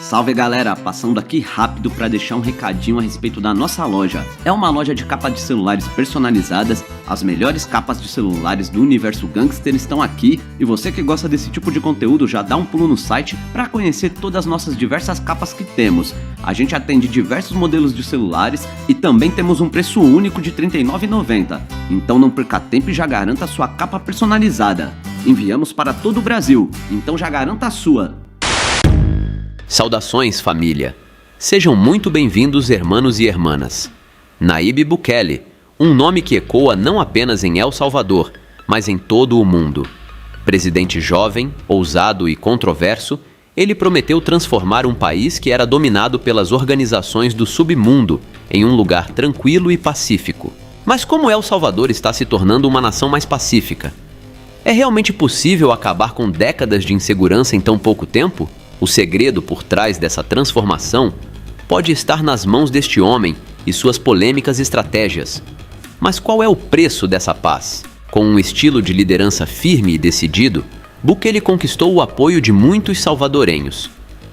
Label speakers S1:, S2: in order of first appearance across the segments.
S1: Salve galera, passando aqui rápido para deixar um recadinho a respeito da nossa loja. É uma loja de capa de celulares personalizadas, as melhores capas de celulares do universo gangster estão aqui e você que gosta desse tipo de conteúdo já dá um pulo no site para conhecer todas as nossas diversas capas que temos. A gente atende diversos modelos de celulares e também temos um preço único de R$ 39,90. Então não perca tempo e já garanta a sua capa personalizada. Enviamos para todo o Brasil, então já garanta a sua.
S2: Saudações, família! Sejam muito bem-vindos, hermanos e hermanas. Nayib Bukele, um nome que ecoa não apenas em El Salvador, mas em todo o mundo. Presidente jovem, ousado e controverso, ele prometeu transformar um país que era dominado pelas organizações do submundo em um lugar tranquilo e pacífico. Mas como El Salvador está se tornando uma nação mais pacífica? É realmente possível acabar com décadas de insegurança em tão pouco tempo? O segredo por trás dessa transformação pode estar nas mãos deste homem e suas polêmicas estratégias. Mas qual é o preço dessa paz? Com um estilo de liderança firme e decidido, Bukele conquistou o apoio de muitos salvadorenhos.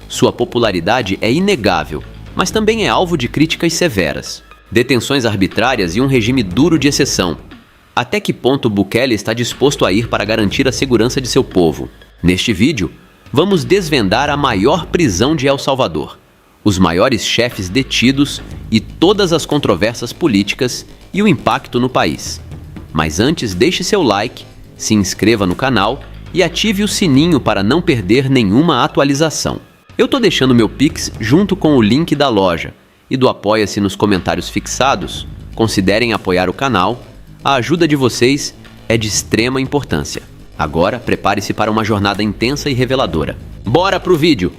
S2: Sua popularidade é inegável, mas também é alvo de críticas severas. Detenções arbitrárias e um regime duro de exceção. Até que ponto Bukele está disposto a ir para garantir a segurança de seu povo? Neste vídeo, vamos desvendar a maior prisão de El Salvador, os maiores chefes detidos e todas as controvérsias políticas e o impacto no país. Mas antes, deixe seu like, se inscreva no canal e ative o sininho para não perder nenhuma atualização. Eu tô deixando meu Pix junto com o link da loja e do Apoia-se nos comentários fixados. Considerem apoiar o canal, a ajuda de vocês é de extrema importância. Agora, prepare-se para uma jornada intensa e reveladora. Bora pro vídeo!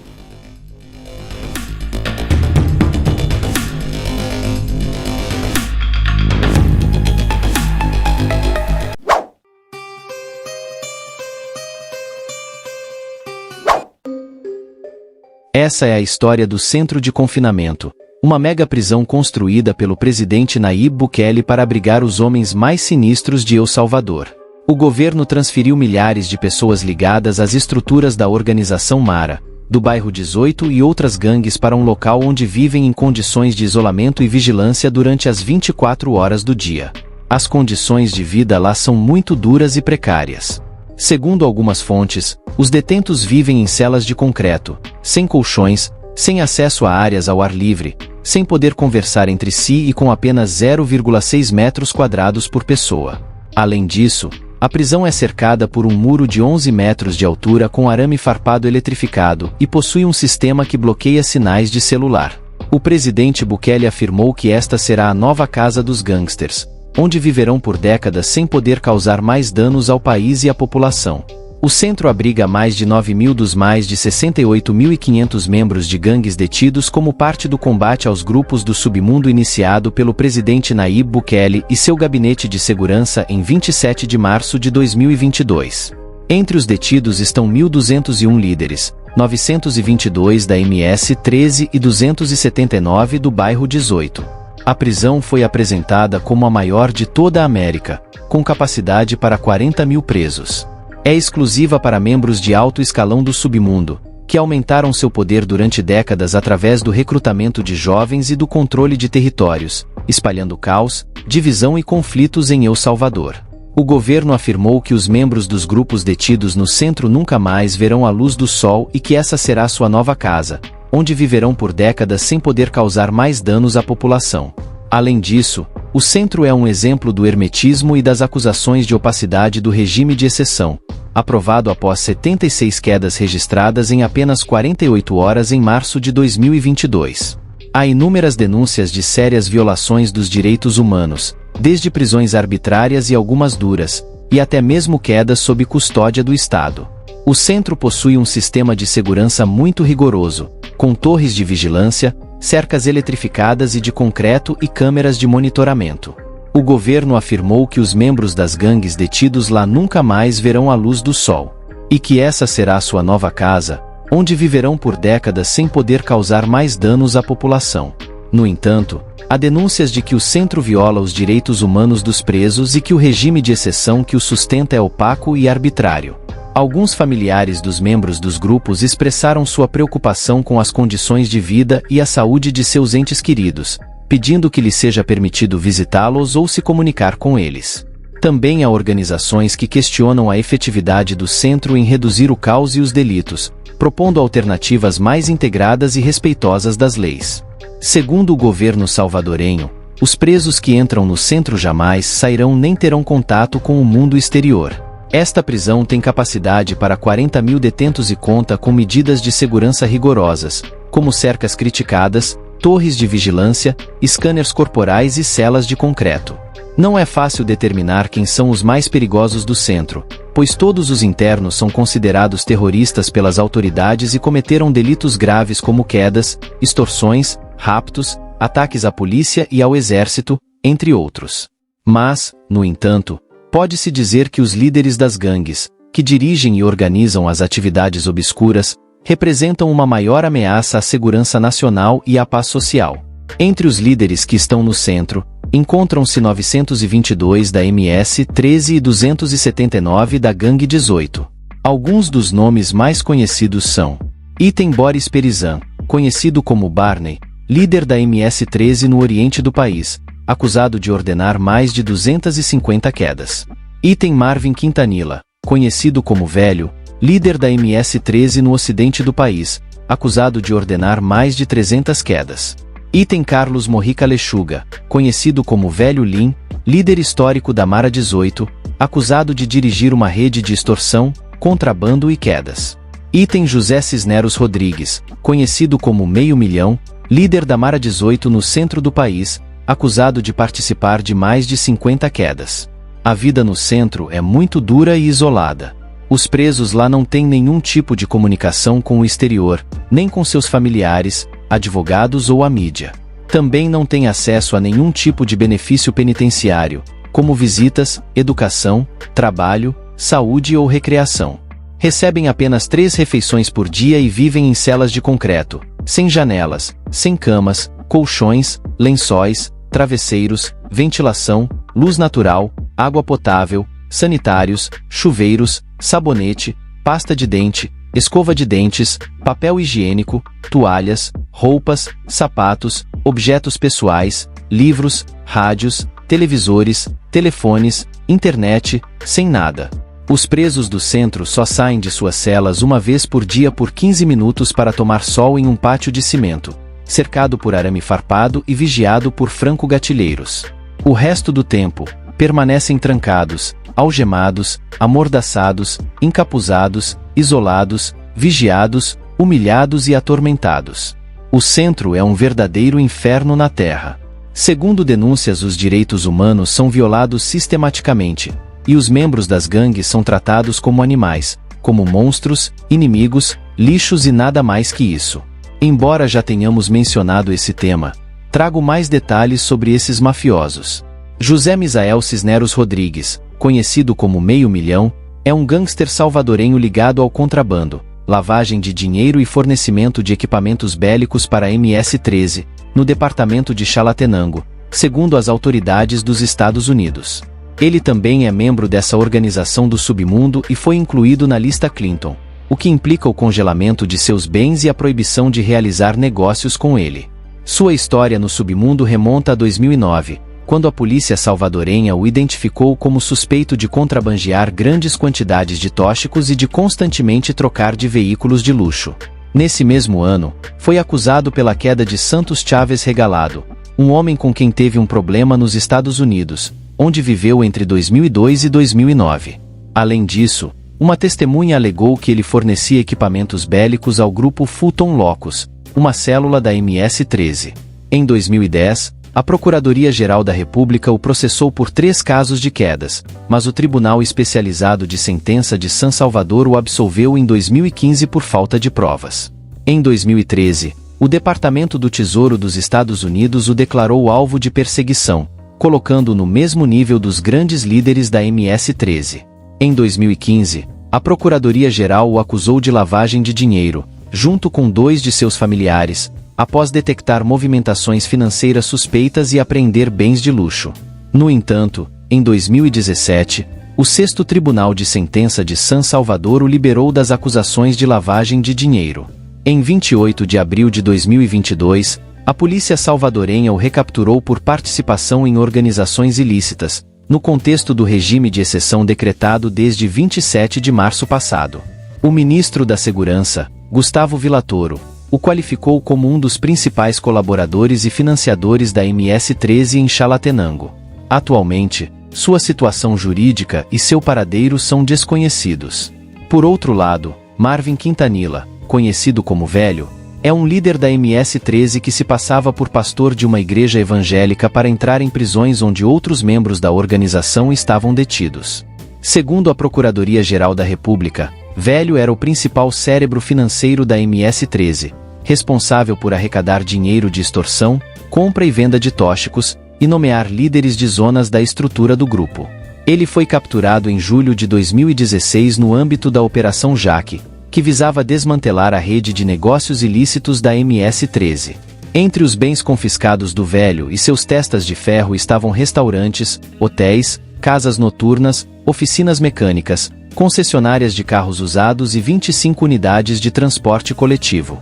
S3: Essa é a história do Centro de Confinamento, uma mega prisão construída pelo presidente Nayib Bukele para abrigar os homens mais sinistros de El Salvador. O governo transferiu milhares de pessoas ligadas às estruturas da organização Mara, do bairro 18 e outras gangues para um local onde vivem em condições de isolamento e vigilância durante as 24 horas do dia. As condições de vida lá são muito duras e precárias. Segundo algumas fontes, os detentos vivem em celas de concreto, sem colchões, sem acesso a áreas ao ar livre, sem poder conversar entre si e com apenas 0,6 metros quadrados por pessoa. Além disso, a prisão é cercada por um muro de 11 metros de altura com arame farpado eletrificado e possui um sistema que bloqueia sinais de celular. O presidente Bukele afirmou que esta será a nova casa dos gangsters, onde viverão por décadas sem poder causar mais danos ao país e à população. O centro abriga mais de 9.000 dos mais de 68.500 membros de gangues detidos como parte do combate aos grupos do submundo iniciado pelo presidente Nayib Bukele e seu gabinete de segurança em 27 de março de 2022. Entre os detidos estão 1.201 líderes, 922 da MS-13 e 279 do bairro 18. A prisão foi apresentada como a maior de toda a América, com capacidade para 40 mil presos. É exclusiva para membros de alto escalão do submundo, que aumentaram seu poder durante décadas através do recrutamento de jovens e do controle de territórios, espalhando caos, divisão e conflitos em El Salvador. O governo afirmou que os membros dos grupos detidos no centro nunca mais verão a luz do sol e que essa será sua nova casa, onde viverão por décadas sem poder causar mais danos à população. Além disso, o centro é um exemplo do hermetismo e das acusações de opacidade do regime de exceção, aprovado após 76 quedas registradas em apenas 48 horas em março de 2022. Há inúmeras denúncias de sérias violações dos direitos humanos, desde prisões arbitrárias e algumas duras, e até mesmo quedas sob custódia do Estado. O centro possui um sistema de segurança muito rigoroso, com torres de vigilância, cercas eletrificadas e de concreto e câmeras de monitoramento. O governo afirmou que os membros das gangues detidos lá nunca mais verão a luz do sol, e que essa será sua nova casa, onde viverão por décadas sem poder causar mais danos à população. No entanto, há denúncias de que o centro viola os direitos humanos dos presos e que o regime de exceção que o sustenta é opaco e arbitrário. Alguns familiares dos membros dos grupos expressaram sua preocupação com as condições de vida e a saúde de seus entes queridos, pedindo que lhes seja permitido visitá-los ou se comunicar com eles. Também há organizações que questionam a efetividade do centro em reduzir o caos e os delitos, propondo alternativas mais integradas e respeitosas das leis. Segundo o governo salvadorenho, os presos que entram no centro jamais sairão nem terão contato com o mundo exterior. Esta prisão tem capacidade para 40 mil detentos e conta com medidas de segurança rigorosas, como cercas criticadas, torres de vigilância, scanners corporais e celas de concreto. Não é fácil determinar quem são os mais perigosos do centro, pois todos os internos são considerados terroristas pelas autoridades e cometeram delitos graves como quedas, extorsões, raptos, ataques à polícia e ao exército, entre outros. Mas, no entanto, pode-se dizer que os líderes das gangues, que dirigem e organizam as atividades obscuras, representam uma maior ameaça à segurança nacional e à paz social. Entre os líderes que estão no centro, encontram-se 922 da MS-13 e 279 da Gangue 18. Alguns dos nomes mais conhecidos são Item Boris Perizan, conhecido como Barney, líder da MS-13 no oriente do país, acusado de ordenar mais de 250 quedas. Item Marvin Quintanilla, conhecido como Velho, líder da MS-13 no ocidente do país, acusado de ordenar mais de 300 quedas. Item Carlos Morrica Lechuga, conhecido como Velho Lin, líder histórico da Mara 18, acusado de dirigir uma rede de extorsão, contrabando e quedas. Item José Cisneros Rodrigues, conhecido como Meio Milhão, líder da Mara 18 no centro do país, acusado de participar de mais de 50 quedas. A vida no centro é muito dura e isolada. Os presos lá não têm nenhum tipo de comunicação com o exterior, nem com seus familiares, advogados ou a mídia. Também não têm acesso a nenhum tipo de benefício penitenciário, como visitas, educação, trabalho, saúde ou recreação. Recebem apenas 3 refeições por dia e vivem em celas de concreto, sem janelas, sem camas, colchões, lençóis, travesseiros, ventilação, luz natural, água potável, sanitários, chuveiros, sabonete, pasta de dente, escova de dentes, papel higiênico, toalhas, roupas, sapatos, objetos pessoais, livros, rádios, televisores, telefones, internet, sem nada. Os presos do centro só saem de suas celas uma vez por dia por 15 minutos para tomar sol em um pátio de cimento, cercado por arame farpado e vigiado por franco-gatilheiros. O resto do tempo, permanecem trancados, algemados, amordaçados, encapuzados, isolados, vigiados, humilhados e atormentados. O centro é um verdadeiro inferno na Terra. Segundo denúncias, os direitos humanos são violados sistematicamente, e os membros das gangues são tratados como animais, como monstros, inimigos, lixos e nada mais que isso. Embora já tenhamos mencionado esse tema, trago mais detalhes sobre esses mafiosos. José Misael Cisneros Rodrigues, conhecido como Meio Milhão, é um gangster salvadorenho ligado ao contrabando, lavagem de dinheiro e fornecimento de equipamentos bélicos para a MS-13, no departamento de Chalatenango, segundo as autoridades dos Estados Unidos. Ele também é membro dessa organização do submundo e foi incluído na lista Clinton, o que implica o congelamento de seus bens e a proibição de realizar negócios com ele. Sua história no submundo remonta a 2009, quando a polícia salvadorenha o identificou como suspeito de contrabandear grandes quantidades de tóxicos e de constantemente trocar de veículos de luxo. Nesse mesmo ano, foi acusado pela queda de Santos Chaves Regalado, um homem com quem teve um problema nos Estados Unidos, onde viveu entre 2002 e 2009. Além disso, uma testemunha alegou que ele fornecia equipamentos bélicos ao grupo Fulton Locus, uma célula da MS-13. Em 2010, a Procuradoria-Geral da República o processou por 3 casos de quedas, mas o Tribunal Especializado de Sentença de San Salvador o absolveu em 2015 por falta de provas. Em 2013, o Departamento do Tesouro dos Estados Unidos o declarou alvo de perseguição, colocando-o no mesmo nível dos grandes líderes da MS-13. Em 2015, a Procuradoria-Geral o acusou de lavagem de dinheiro, junto com 2 de seus familiares, após detectar movimentações financeiras suspeitas e apreender bens de luxo. No entanto, em 2017, O 6º Tribunal de Sentença de San Salvador o liberou das acusações de lavagem de dinheiro. Em 28 de abril de 2022, a polícia salvadorenha o recapturou por participação em organizações ilícitas, no contexto do regime de exceção decretado desde 27 de março passado. O ministro da Segurança, Gustavo Villatoro, o qualificou como um dos principais colaboradores e financiadores da MS-13 em Chalatenango. Atualmente, sua situação jurídica e seu paradeiro são desconhecidos. Por outro lado, Marvin Quintanilla, conhecido como Velho, é um líder da MS-13 que se passava por pastor de uma igreja evangélica para entrar em prisões onde outros membros da organização estavam detidos. Segundo a Procuradoria-Geral da República, Velho era o principal cérebro financeiro da MS-13, responsável por arrecadar dinheiro de extorsão, compra e venda de tóxicos, e nomear líderes de zonas da estrutura do grupo. Ele foi capturado em julho de 2016 no âmbito da Operação Jaque, que visava desmantelar a rede de negócios ilícitos da MS-13. Entre os bens confiscados do Velho e seus testas de ferro estavam restaurantes, hotéis, casas noturnas, oficinas mecânicas, concessionárias de carros usados e 25 unidades de transporte coletivo.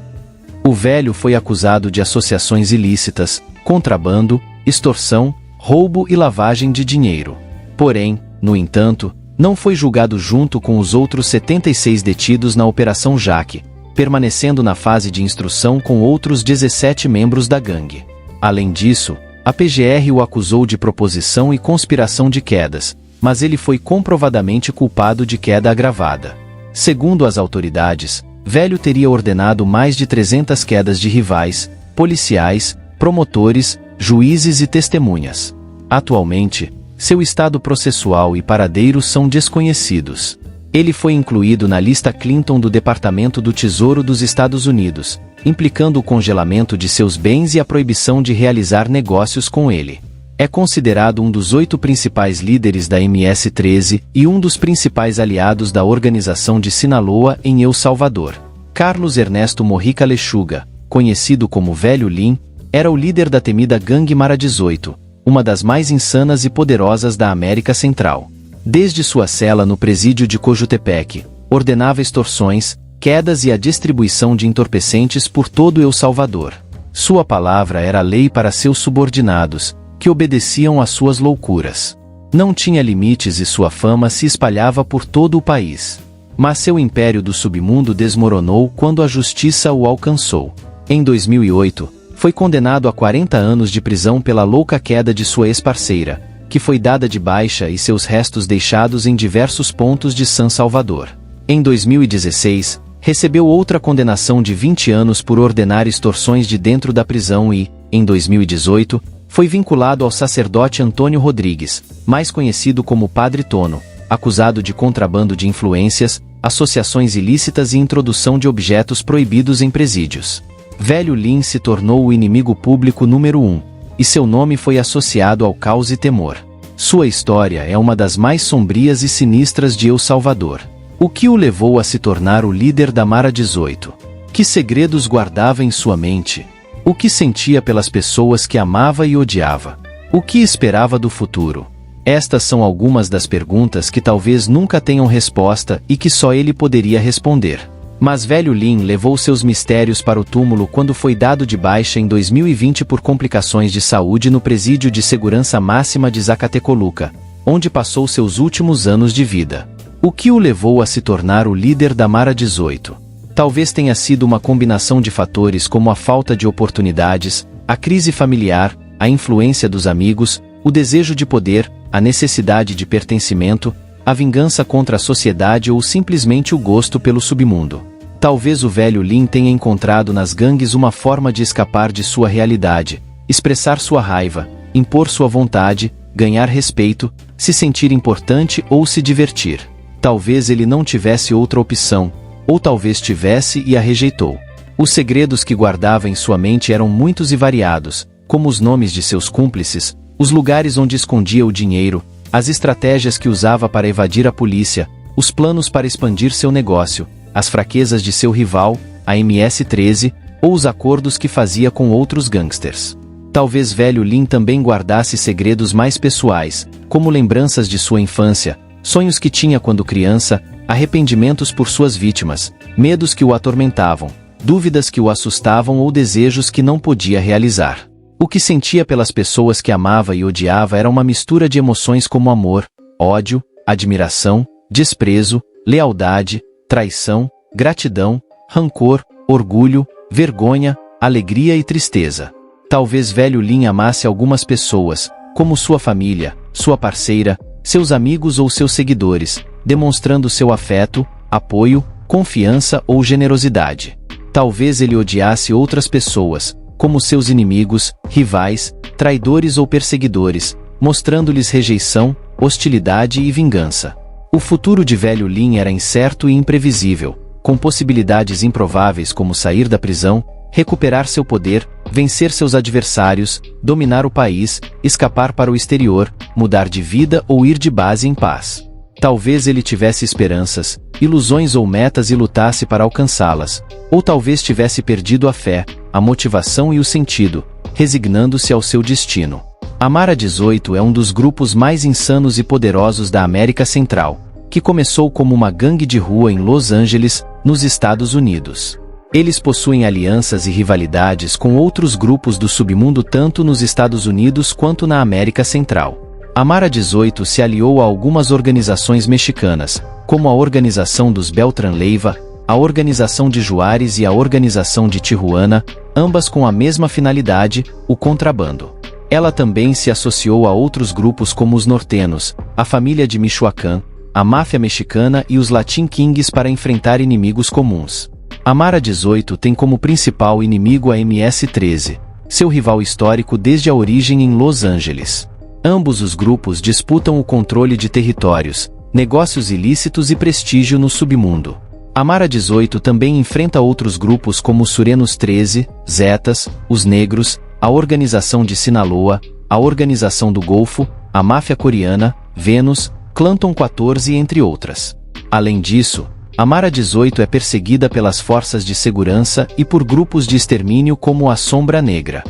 S3: O Velho foi acusado de associações ilícitas, contrabando, extorsão, roubo e lavagem de dinheiro. Porém, no entanto, não foi julgado junto com os outros 76 detidos na Operação Jaque, permanecendo na fase de instrução com outros 17 membros da gangue. Além disso, a PGR o acusou de proposição e conspiração de quedas, mas ele foi comprovadamente culpado de queda agravada. Segundo as autoridades, Velho teria ordenado mais de 300 quedas de rivais, policiais, promotores, juízes e testemunhas. Atualmente, seu estado processual e paradeiro são desconhecidos. Ele foi incluído na lista Clinton do Departamento do Tesouro dos Estados Unidos, implicando o congelamento de seus bens e a proibição de realizar negócios com ele. É considerado um dos 8 principais líderes da MS-13 e um dos principais aliados da organização de Sinaloa em El Salvador. Carlos Ernesto Mojica Lechuga, conhecido como Velho Lin, era o líder da temida Gangue Mara 18, uma das mais insanas e poderosas da América Central. Desde sua cela no presídio de Cojutepec, ordenava extorsões, quedas e a distribuição de entorpecentes por todo El Salvador. Sua palavra era lei para seus subordinados, que obedeciam às suas loucuras. Não tinha limites e sua fama se espalhava por todo o país. Mas seu império do submundo desmoronou quando a justiça o alcançou. Em 2008, foi condenado a 40 anos de prisão pela louca queda de sua ex-parceira, que foi dada de baixa e seus restos deixados em diversos pontos de San Salvador. Em 2016, recebeu outra condenação de 20 anos por ordenar extorsões de dentro da prisão e, em 2018, foi vinculado ao sacerdote Antônio Rodrigues, mais conhecido como Padre Tono, acusado de contrabando de influências, associações ilícitas e introdução de objetos proibidos em presídios. Velho Lin se tornou o inimigo público número 1, e seu nome foi associado ao caos e temor. Sua história é uma das mais sombrias e sinistras de El Salvador. O que o levou a se tornar o líder da Mara 18? Que segredos guardava em sua mente? O que sentia pelas pessoas que amava e odiava? O que esperava do futuro? Estas são algumas das perguntas que talvez nunca tenham resposta e que só ele poderia responder. Mas Velho Lin levou seus mistérios para o túmulo quando foi dado de baixa em 2020 por complicações de saúde no Presídio de Segurança Máxima de Zacatecoluca, onde passou seus últimos anos de vida. O que o levou a se tornar o líder da Mara 18? Talvez tenha sido uma combinação de fatores como a falta de oportunidades, a crise familiar, a influência dos amigos, o desejo de poder, a necessidade de pertencimento, a vingança contra a sociedade ou simplesmente o gosto pelo submundo. Talvez o Velho Lin tenha encontrado nas gangues uma forma de escapar de sua realidade, expressar sua raiva, impor sua vontade, ganhar respeito, se sentir importante ou se divertir. Talvez ele não tivesse outra opção, ou talvez tivesse e a rejeitou. Os segredos que guardava em sua mente eram muitos e variados, como os nomes de seus cúmplices, os lugares onde escondia o dinheiro, as estratégias que usava para evadir a polícia, os planos para expandir seu negócio, as fraquezas de seu rival, a MS-13, ou os acordos que fazia com outros gangsters. Talvez Velho Lin também guardasse segredos mais pessoais, como lembranças de sua infância, sonhos que tinha quando criança, arrependimentos por suas vítimas, medos que o atormentavam, dúvidas que o assustavam ou desejos que não podia realizar. O que sentia pelas pessoas que amava e odiava era uma mistura de emoções como amor, ódio, admiração, desprezo, lealdade, traição, gratidão, rancor, orgulho, vergonha, alegria e tristeza. Talvez velho Lin amasse algumas pessoas, como sua família, sua parceira, seus amigos ou seus seguidores, demonstrando seu afeto, apoio, confiança ou generosidade. Talvez ele odiasse outras pessoas, como seus inimigos, rivais, traidores ou perseguidores, mostrando-lhes rejeição, hostilidade e vingança. O futuro de velho Lin era incerto e imprevisível, com possibilidades improváveis como sair da prisão, recuperar seu poder, vencer seus adversários, dominar o país, escapar para o exterior, mudar de vida ou ir de base em paz. Talvez ele tivesse esperanças, ilusões ou metas e lutasse para alcançá-las, ou talvez tivesse perdido a fé, a motivação e o sentido, resignando-se ao seu destino. A Mara 18 é um dos grupos mais insanos e poderosos da América Central, que começou como uma gangue de rua em Los Angeles, nos Estados Unidos. Eles possuem alianças e rivalidades com outros grupos do submundo tanto nos Estados Unidos quanto na América Central. A Mara 18 se aliou a algumas organizações mexicanas, como a Organização dos Beltrán Leiva, a Organização de Juárez e a Organização de Tijuana, ambas com a mesma finalidade, o contrabando. Ela também se associou a outros grupos como os nortenos, a família de Michoacán, a máfia mexicana e os Latin Kings para enfrentar inimigos comuns. A Mara 18 tem como principal inimigo a MS-13, seu rival histórico desde a origem em Los Angeles. Ambos os grupos disputam o controle de territórios, negócios ilícitos e prestígio no submundo. A Mara 18 também enfrenta outros grupos como os Surenos 13, Zetas, os Negros, a Organização de Sinaloa, a Organização do Golfo, a Máfia Coreana, Vênus, Clanton 14 entre outras. Além disso, a Mara 18 é perseguida pelas forças de segurança e por grupos de extermínio como a Sombra Negra.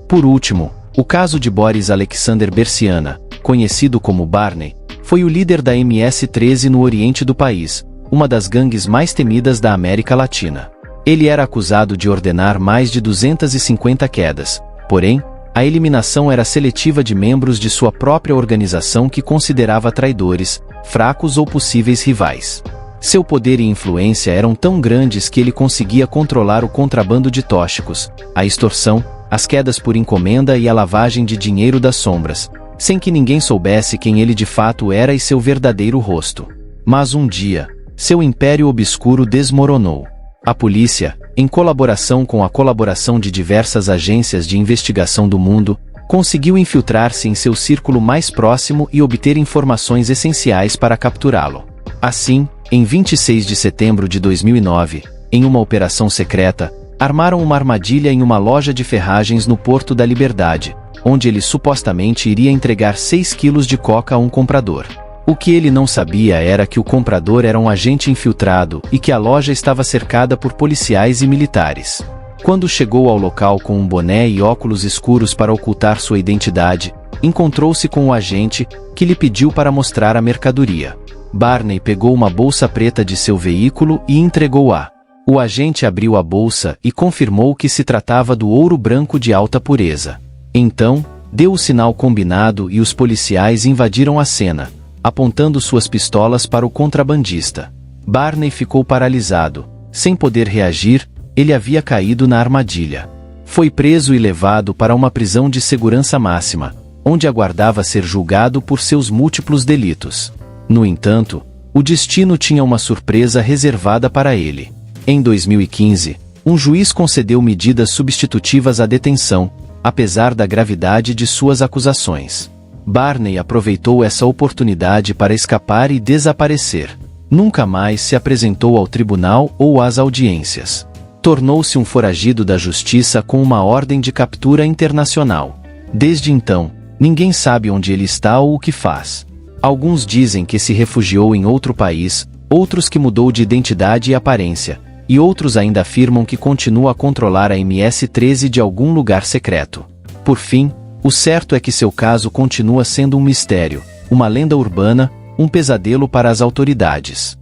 S3: Por último, o caso de Boris Alexander Berciana, conhecido como Barney, foi o líder da MS-13 no oriente do país, uma das gangues mais temidas da América Latina. Ele era acusado de ordenar mais de 250 quedas, porém, a eliminação era seletiva de membros de sua própria organização que considerava traidores, fracos ou possíveis rivais. Seu poder e influência eram tão grandes que ele conseguia controlar o contrabando de tóxicos, a extorsão, as quedas por encomenda e a lavagem de dinheiro das sombras, sem que ninguém soubesse quem ele de fato era e seu verdadeiro rosto. Mas um dia, seu império obscuro desmoronou. A polícia, em colaboração com a colaboração de diversas agências de investigação do mundo, conseguiu infiltrar-se em seu círculo mais próximo e obter informações essenciais para capturá-lo. Assim, em 26 de setembro de 2009, em uma operação secreta, armaram uma armadilha em uma loja de ferragens no Porto da Liberdade, onde ele supostamente iria entregar 6 quilos de coca a um comprador. O que ele não sabia era que o comprador era um agente infiltrado e que a loja estava cercada por policiais e militares. Quando chegou ao local com um boné e óculos escuros para ocultar sua identidade, encontrou-se com o agente, que lhe pediu para mostrar a mercadoria. Barney pegou uma bolsa preta de seu veículo e entregou-a. O agente abriu a bolsa e confirmou que se tratava do ouro branco de alta pureza. Então, deu o sinal combinado e os policiais invadiram a cena, apontando suas pistolas para o contrabandista. Barney ficou paralisado. Sem poder reagir, ele havia caído na armadilha. Foi preso e levado para uma prisão de segurança máxima, onde aguardava ser julgado por seus múltiplos delitos. No entanto, o destino tinha uma surpresa reservada para ele. Em 2015, um juiz concedeu medidas substitutivas à detenção, apesar da gravidade de suas acusações. Barney aproveitou essa oportunidade para escapar e desaparecer. Nunca mais se apresentou ao tribunal ou às audiências. Tornou-se um foragido da justiça com uma ordem de captura internacional. Desde então, ninguém sabe onde ele está ou o que faz. Alguns dizem que se refugiou em outro país, outros que mudou de identidade e aparência, e outros ainda afirmam que continua a controlar a MS-13 de algum lugar secreto. Por fim, o certo é que seu caso continua sendo um mistério, uma lenda urbana, um pesadelo para as autoridades.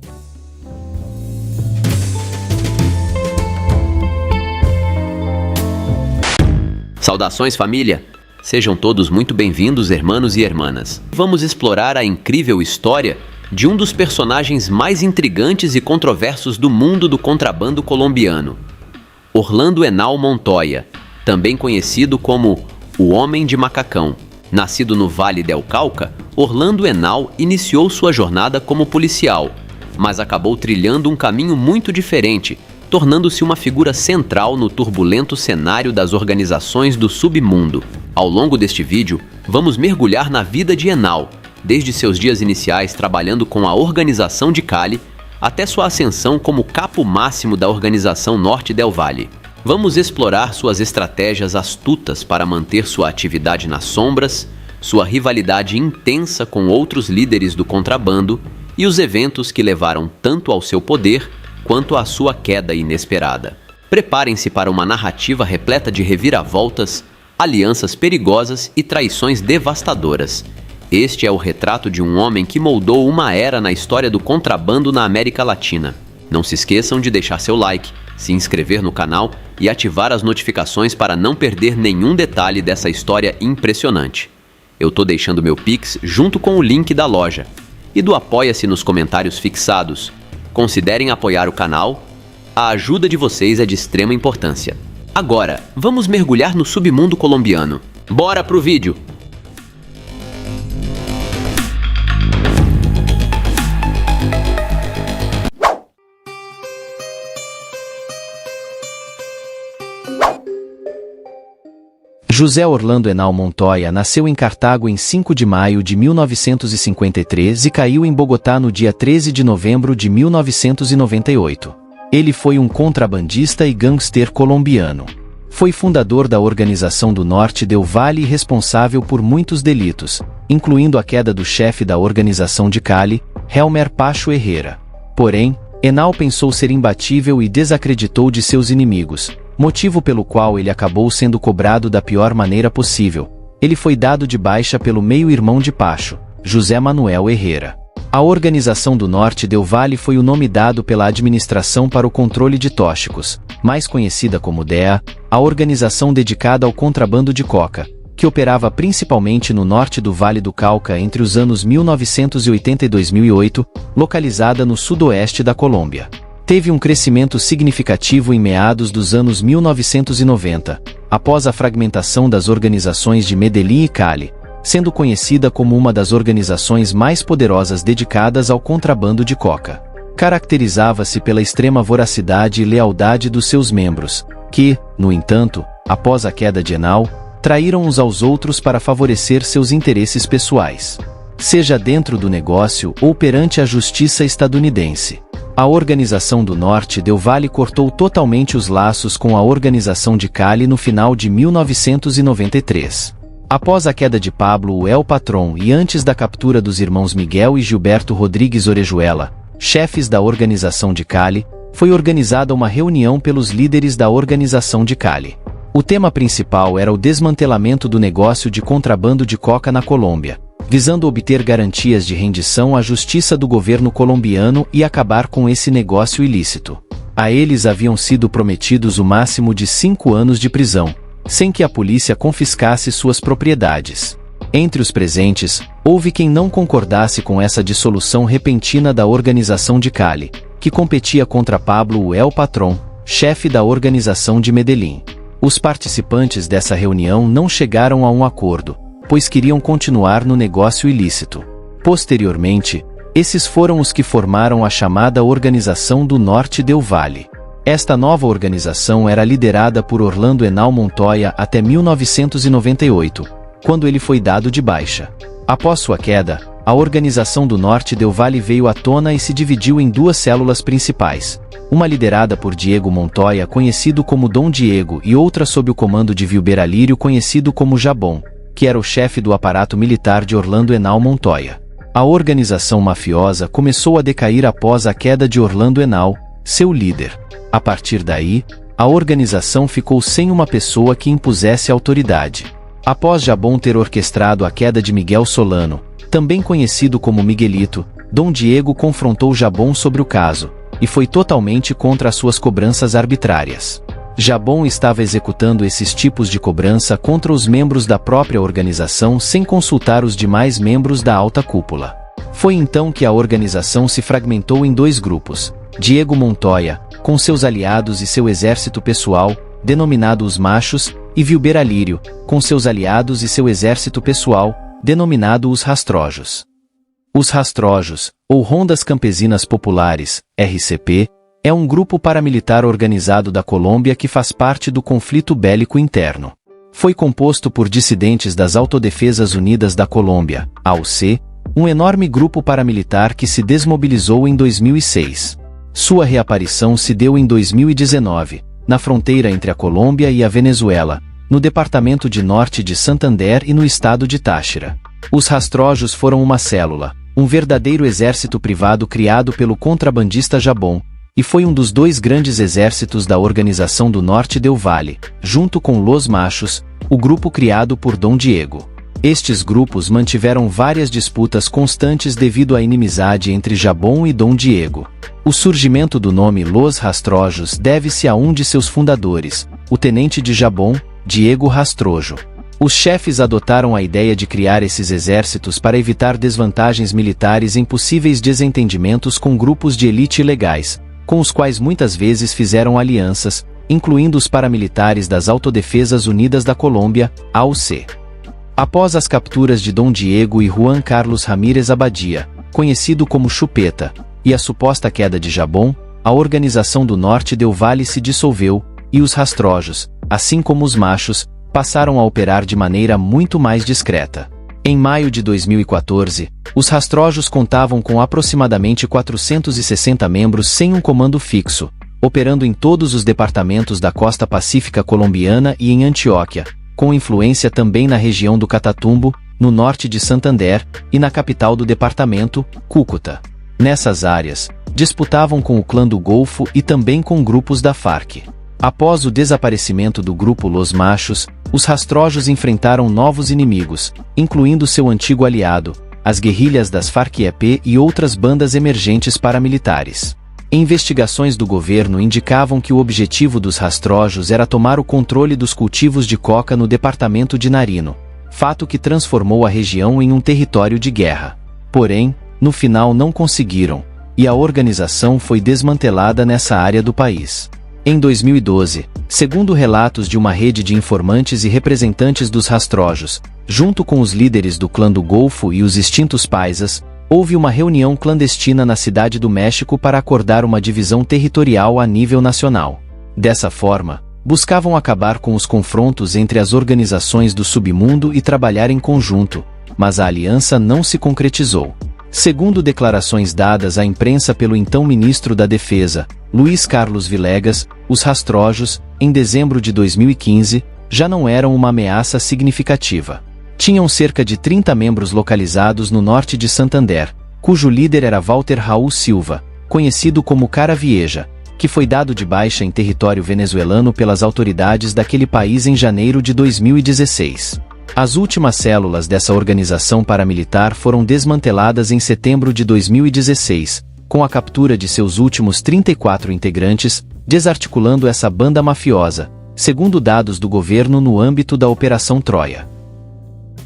S2: Saudações, família! Sejam todos muito bem-vindos, hermanos e hermanas. Vamos explorar a incrível história de um dos personagens mais intrigantes e controversos do mundo do contrabando colombiano, Orlando Henao Montoya, também conhecido como o Homem de Macacão. Nascido no Vale del Cauca, Orlando Henao iniciou sua jornada como policial, mas acabou trilhando um caminho muito diferente, tornando-se uma figura central no turbulento cenário das organizações do submundo. Ao longo deste vídeo, vamos mergulhar na vida de Henao, desde seus dias iniciais trabalhando com a Organização de Cali, até sua ascensão como capo máximo da Organização Norte del Valle. Vamos explorar suas estratégias astutas para manter sua atividade nas sombras, sua rivalidade intensa com outros líderes do contrabando e os eventos que levaram tanto ao seu poder quanto à sua queda inesperada. Preparem-se para uma narrativa repleta de reviravoltas, alianças perigosas e traições devastadoras. Este é o retrato de um homem que moldou uma era na história do contrabando na América Latina. Não se esqueçam de deixar seu like, se inscrever no canal e ativar as notificações para não perder nenhum detalhe dessa história impressionante. Eu tô deixando meu Pix junto com o link da loja. E do Apoia-se nos comentários fixados. Considerem apoiar o canal, a ajuda de vocês é de extrema importância. Agora, vamos mergulhar no submundo colombiano. Bora pro vídeo!
S3: José Orlando Henao Montoya nasceu em Cartago em 5 de maio de 1953 e caiu em Bogotá no dia 13 de novembro de 1998. Ele foi um contrabandista e gangster colombiano. Foi fundador da Organização do Norte del Valle e responsável por muitos delitos, incluindo a queda do chefe da Organização de Cali, Helmer Pacho Herrera. Porém, Henao pensou ser imbatível e desacreditou de seus inimigos, motivo pelo qual ele acabou sendo cobrado da pior maneira possível. Ele foi dado de baixa pelo meio-irmão de Pacho, José Manuel Herrera. A Organização do Norte del Valle foi o nome dado pela Administração para o Controle de Tóxicos, mais conhecida como DEA, a organização dedicada ao contrabando de coca, que operava principalmente no norte do Vale do Cauca entre os anos 1980 e 2008, localizada no sudoeste da Colômbia. Teve um crescimento significativo em meados dos anos 1990, após a fragmentação das organizações de Medellín e Cali, sendo conhecida como uma das organizações mais poderosas dedicadas ao contrabando de coca. Caracterizava-se pela extrema voracidade e lealdade dos seus membros, que, no entanto, após a queda de Henao, traíram uns aos outros para favorecer seus interesses pessoais, seja dentro do negócio ou perante a justiça estadunidense. A Organização do Norte del Valle cortou totalmente os laços com a Organização de Cali no final de 1993. Após a queda de Pablo El Patrón e antes da captura dos irmãos Miguel e Gilberto Rodrigues Orejuela, chefes da Organização de Cali, foi organizada uma reunião pelos líderes da Organização de Cali. O tema principal era o desmantelamento do negócio de contrabando de coca na Colômbia, visando obter garantias de rendição à justiça do governo colombiano e acabar com esse negócio ilícito. A eles haviam sido prometidos o máximo de 5 anos de prisão, sem que a polícia confiscasse suas propriedades. Entre os presentes, houve quem não concordasse com essa dissolução repentina da Organização de Cali, que competia contra Pablo El Patrón, chefe da Organização de Medellín. Os participantes dessa reunião não chegaram a um acordo, pois queriam continuar no negócio ilícito. Posteriormente, esses foram os que formaram a chamada Organização do Norte del Valle. Esta nova organização era liderada por Orlando Henao Montoya até 1998, quando ele foi dado de baixa. Após sua queda, a Organização do Norte del Valle veio à tona e se dividiu em 2 células principais, uma liderada por Diego Montoya, conhecido como Dom Diego, e outra sob o comando de Vilber Alírio, conhecido como Jabón, que era o chefe do aparato militar de Orlando Henao Montoya. A organização mafiosa começou a decair após a queda de Orlando Henao, seu líder. A partir daí, a organização ficou sem uma pessoa que impusesse autoridade. Após Jabón ter orquestrado a queda de Miguel Solano, Também conhecido como Miguelito, Dom Diego confrontou Jabón sobre o caso, e foi totalmente contra as suas cobranças arbitrárias. Jabón estava executando esses tipos de cobrança contra os membros da própria organização sem consultar os demais membros da alta cúpula. Foi então que a organização se fragmentou em 2 grupos: Diego Montoya, com seus aliados e seu exército pessoal, denominado os Machos, e Vilber Alírio, com seus aliados e seu exército pessoal, denominado os Rastrojos. Os Rastrojos, ou Rondas Campesinas Populares, RCP, é um grupo paramilitar organizado da Colômbia que faz parte do conflito bélico interno. Foi composto por dissidentes das Autodefesas Unidas da Colômbia, AUC, um enorme grupo paramilitar que se desmobilizou em 2006. Sua reaparição se deu em 2019, na fronteira entre a Colômbia e a Venezuela, no departamento de Norte de Santander e no estado de Táchira. Os Rastrojos foram uma célula, um verdadeiro exército privado criado pelo contrabandista Jabón, e foi um dos 2 grandes exércitos da Organização do Norte del Valle, junto com Los Machos, o grupo criado por Dom Diego. Estes grupos mantiveram várias disputas constantes devido à inimizade entre Jabón e Dom Diego. O surgimento do nome Los Rastrojos deve-se a um de seus fundadores, o tenente de Jabón, Diego Rastrojo. Os chefes adotaram a ideia de criar esses exércitos para evitar desvantagens militares em possíveis desentendimentos com grupos de elite ilegais, com os quais muitas vezes fizeram alianças, incluindo os paramilitares das Autodefesas Unidas da Colômbia, AUC. Após as capturas de Dom Diego e Juan Carlos Ramírez Abadia, conhecido como Chupeta, e a suposta queda de Jabón, a Organização do Norte del Valle se dissolveu, e os Rastrojos, assim como os Machos, passaram a operar de maneira muito mais discreta. Em maio de 2014, os Rastrojos contavam com aproximadamente 460 membros sem um comando fixo, operando em todos os departamentos da costa pacífica colombiana e em Antioquia, com influência também na região do Catatumbo, no norte de Santander, e na capital do departamento, Cúcuta. Nessas áreas, disputavam com o Clã do Golfo e também com grupos da Farc. Após o desaparecimento do grupo Los Machos, os Rastrojos enfrentaram novos inimigos, incluindo seu antigo aliado, as guerrilhas das Farc-EP e outras bandas emergentes paramilitares. Investigações do governo indicavam que o objetivo dos Rastrojos era tomar o controle dos cultivos de coca no departamento de Narino, fato que transformou a região em um território de guerra. Porém, no final não conseguiram, e a organização foi desmantelada nessa área do país. Em 2012, segundo relatos de uma rede de informantes e representantes dos Rastrojos, junto com os líderes do Clã do Golfo e os extintos Paisas, houve uma reunião clandestina na Cidade do México para acordar uma divisão territorial a nível nacional. Dessa forma, buscavam acabar com os confrontos entre as organizações do submundo e trabalhar em conjunto, mas a aliança não se concretizou. Segundo declarações dadas à imprensa pelo então ministro da Defesa, Luiz Carlos Villegas, os Rastrojos, em dezembro de 2015, já não eram uma ameaça significativa. Tinham cerca de 30 membros localizados no norte de Santander, cujo líder era Walter Raul Silva, conhecido como Cara Vieja, que foi dado de baixa em território venezuelano pelas autoridades daquele país em janeiro de 2016. As últimas células dessa organização paramilitar foram desmanteladas em setembro de 2016, com a captura de seus últimos 34 integrantes, desarticulando essa banda mafiosa, segundo dados do governo no âmbito da Operação Troia.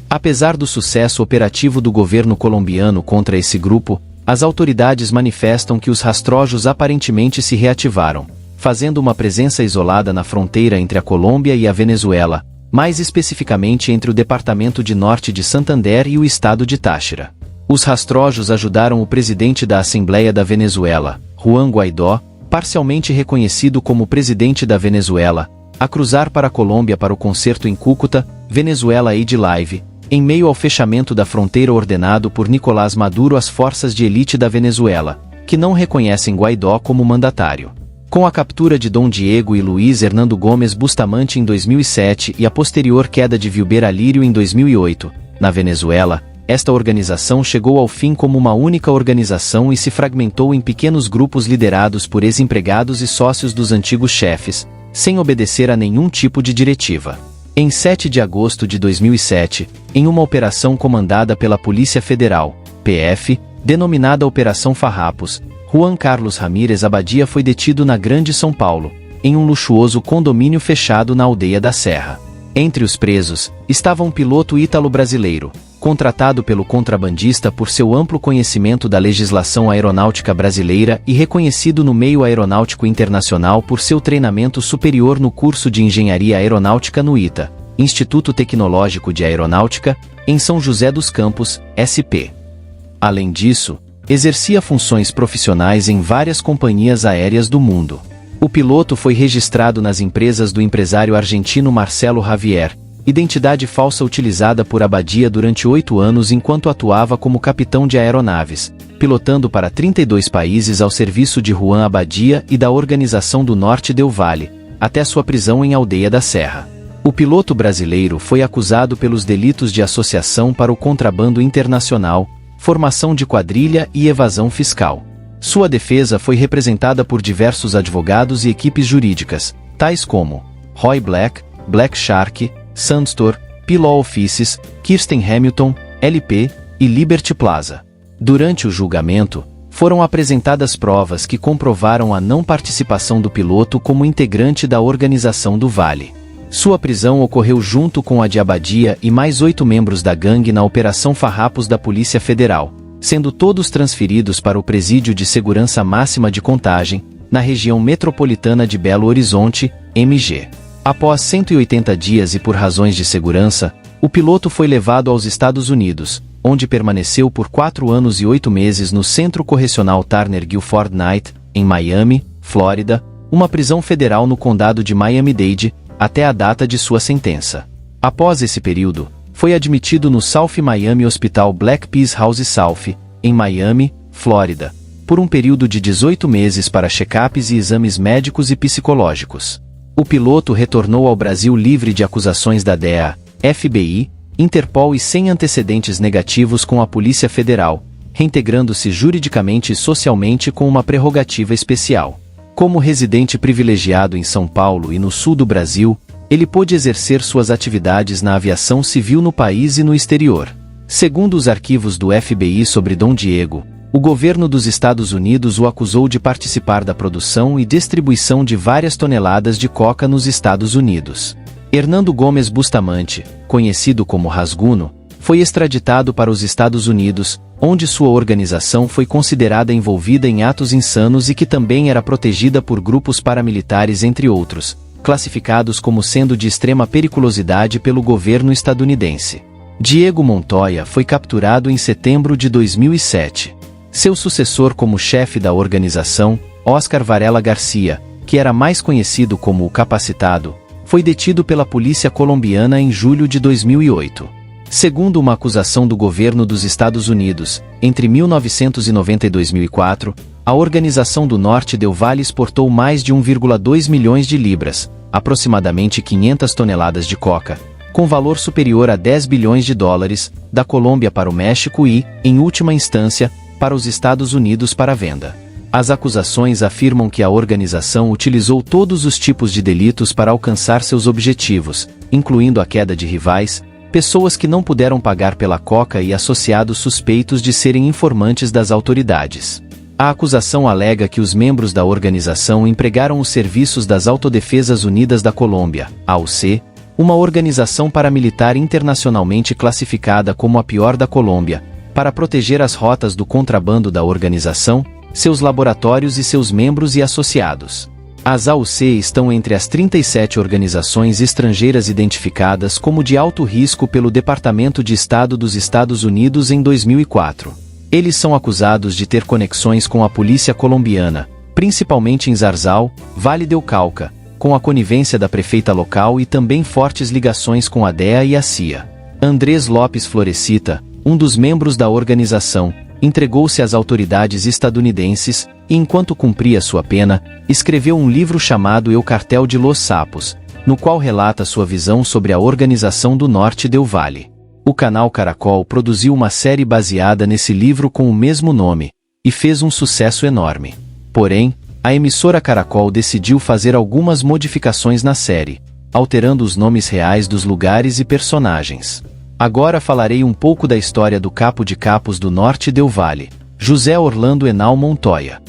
S3: Apesar do sucesso operativo do governo colombiano contra esse grupo, as autoridades manifestam que os Rastrojos aparentemente se reativaram, fazendo uma presença isolada na fronteira entre a Colômbia e a Venezuela, mais especificamente entre o departamento de Norte de Santander e o estado de Táchira. Os Rastrojos ajudaram o presidente da Assembleia da Venezuela, Juan Guaidó, parcialmente reconhecido como presidente da Venezuela, a cruzar para a Colômbia para o concerto em Cúcuta, Venezuela Aid Live, em meio ao fechamento da fronteira ordenado por Nicolás Maduro às forças de elite da Venezuela, que não reconhecem Guaidó como mandatário. Com a captura de Dom Diego e Luiz Hernando Gomes Bustamante em 2007 e a posterior queda de Vilber Alírio em 2008, na Venezuela, esta organização chegou ao fim como uma única organização e se fragmentou em pequenos grupos liderados por ex-empregados e sócios dos antigos chefes, sem obedecer a nenhum tipo de diretiva. Em 7 de agosto de 2007, em uma operação comandada pela Polícia Federal, PF, denominada Operação Farrapos, Juan Carlos Ramírez Abadia foi detido na Grande São Paulo, em um luxuoso condomínio fechado na Aldeia da Serra. Entre os presos, estava um piloto ítalo-brasileiro, contratado pelo contrabandista por seu amplo conhecimento da legislação aeronáutica brasileira e reconhecido no meio aeronáutico internacional por seu treinamento superior no curso de Engenharia Aeronáutica no ITA, Instituto Tecnológico de Aeronáutica, em São José dos Campos, SP. Além disso, exercia funções profissionais em várias companhias aéreas do mundo. O piloto foi registrado nas empresas do empresário argentino Marcelo Javier, identidade falsa utilizada por Abadia durante 8 anos enquanto atuava como capitão de aeronaves, pilotando para 32 países ao serviço de Juan Abadia e da Organização do Norte del Valle, até sua prisão em Aldeia da Serra. O piloto brasileiro foi acusado pelos delitos de associação para o contrabando internacional, formação de quadrilha e evasão fiscal. Sua defesa foi representada por diversos advogados e equipes jurídicas, tais como Roy Black, Black Shark, Sandstor, Law Offices, Kirsten Hamilton, LP e Liberty Plaza. Durante o julgamento, foram apresentadas provas que comprovaram a não participação do piloto como integrante da Organização do Vale. Sua prisão ocorreu junto com a de Abadia e mais 8 membros da gangue na Operação Farrapos da Polícia Federal, sendo todos transferidos para o Presídio de Segurança Máxima de Contagem, na região metropolitana de Belo Horizonte, MG. Após 180 dias e por razões de segurança, o piloto foi levado aos Estados Unidos, onde permaneceu por 4 anos e 8 meses no Centro Correcional Turner Guilford Knight, em Miami, Flórida, uma prisão federal no condado de Miami-Dade, até a data de sua sentença. Após esse período, foi admitido no South Miami Hospital Black Peace House South, em Miami, Flórida, por um período de 18 meses para check-ups e exames médicos e psicológicos. O piloto retornou ao Brasil livre de acusações da DEA, FBI, Interpol e sem antecedentes negativos com a Polícia Federal, reintegrando-se juridicamente e socialmente com uma prerrogativa especial. Como residente privilegiado em São Paulo e no sul do Brasil, ele pôde exercer suas atividades na aviação civil no país e no exterior. Segundo os arquivos do FBI sobre Dom Diego, o governo dos Estados Unidos o acusou de participar da produção e distribuição de várias toneladas de coca nos Estados Unidos. Hernando Gomes Bustamante, conhecido como Rasguno, foi extraditado para os Estados Unidos, onde sua organização foi considerada envolvida em atos insanos e que também era protegida por grupos paramilitares entre outros, classificados como sendo de extrema periculosidade pelo governo estadunidense. Diego Montoya foi capturado em setembro de 2007. Seu sucessor como chefe da organização, Oscar Varela Garcia, que era mais conhecido como o Capacitado, foi detido pela polícia colombiana em julho de 2008. Segundo uma acusação do governo dos Estados Unidos, entre 1990 e 2004, a Organização do Norte del Valle exportou mais de 1,2 milhões de libras, aproximadamente 500 toneladas de coca, com valor superior a 10 bilhões de dólares, da Colômbia para o México e, em última instância, para os Estados Unidos para venda. As acusações afirmam que a organização utilizou todos os tipos de delitos para alcançar seus objetivos, incluindo a queda de rivais, pessoas que não puderam pagar pela coca e associados suspeitos de serem informantes das autoridades. A acusação alega que os membros da organização empregaram os serviços das Autodefesas Unidas da Colômbia, AUC, uma organização paramilitar internacionalmente classificada como a pior da Colômbia, para proteger as rotas do contrabando da organização, seus laboratórios e seus membros e associados. As AUC estão entre as 37 organizações estrangeiras identificadas como de alto risco pelo Departamento de Estado dos Estados Unidos em 2004. Eles são acusados de ter conexões com a polícia colombiana, principalmente em Zarzal, Vale del Cauca, com a conivência da prefeita local e também fortes ligações com a DEA e a CIA. Andrés Lopes Florescita, um dos membros da organização, entregou-se às autoridades estadunidenses e, enquanto cumpria sua pena, escreveu um livro chamado El Cartel de los Sapos, no qual relata sua visão sobre a Organização do Norte del Valle. O canal Caracol produziu uma série baseada nesse livro com o mesmo nome, e fez um sucesso enorme. Porém, a emissora Caracol decidiu fazer algumas modificações na série, alterando os nomes reais dos lugares e personagens. Agora falarei um pouco da história do Capo de Capos do Norte del Valle, José Orlando Henao Montoya.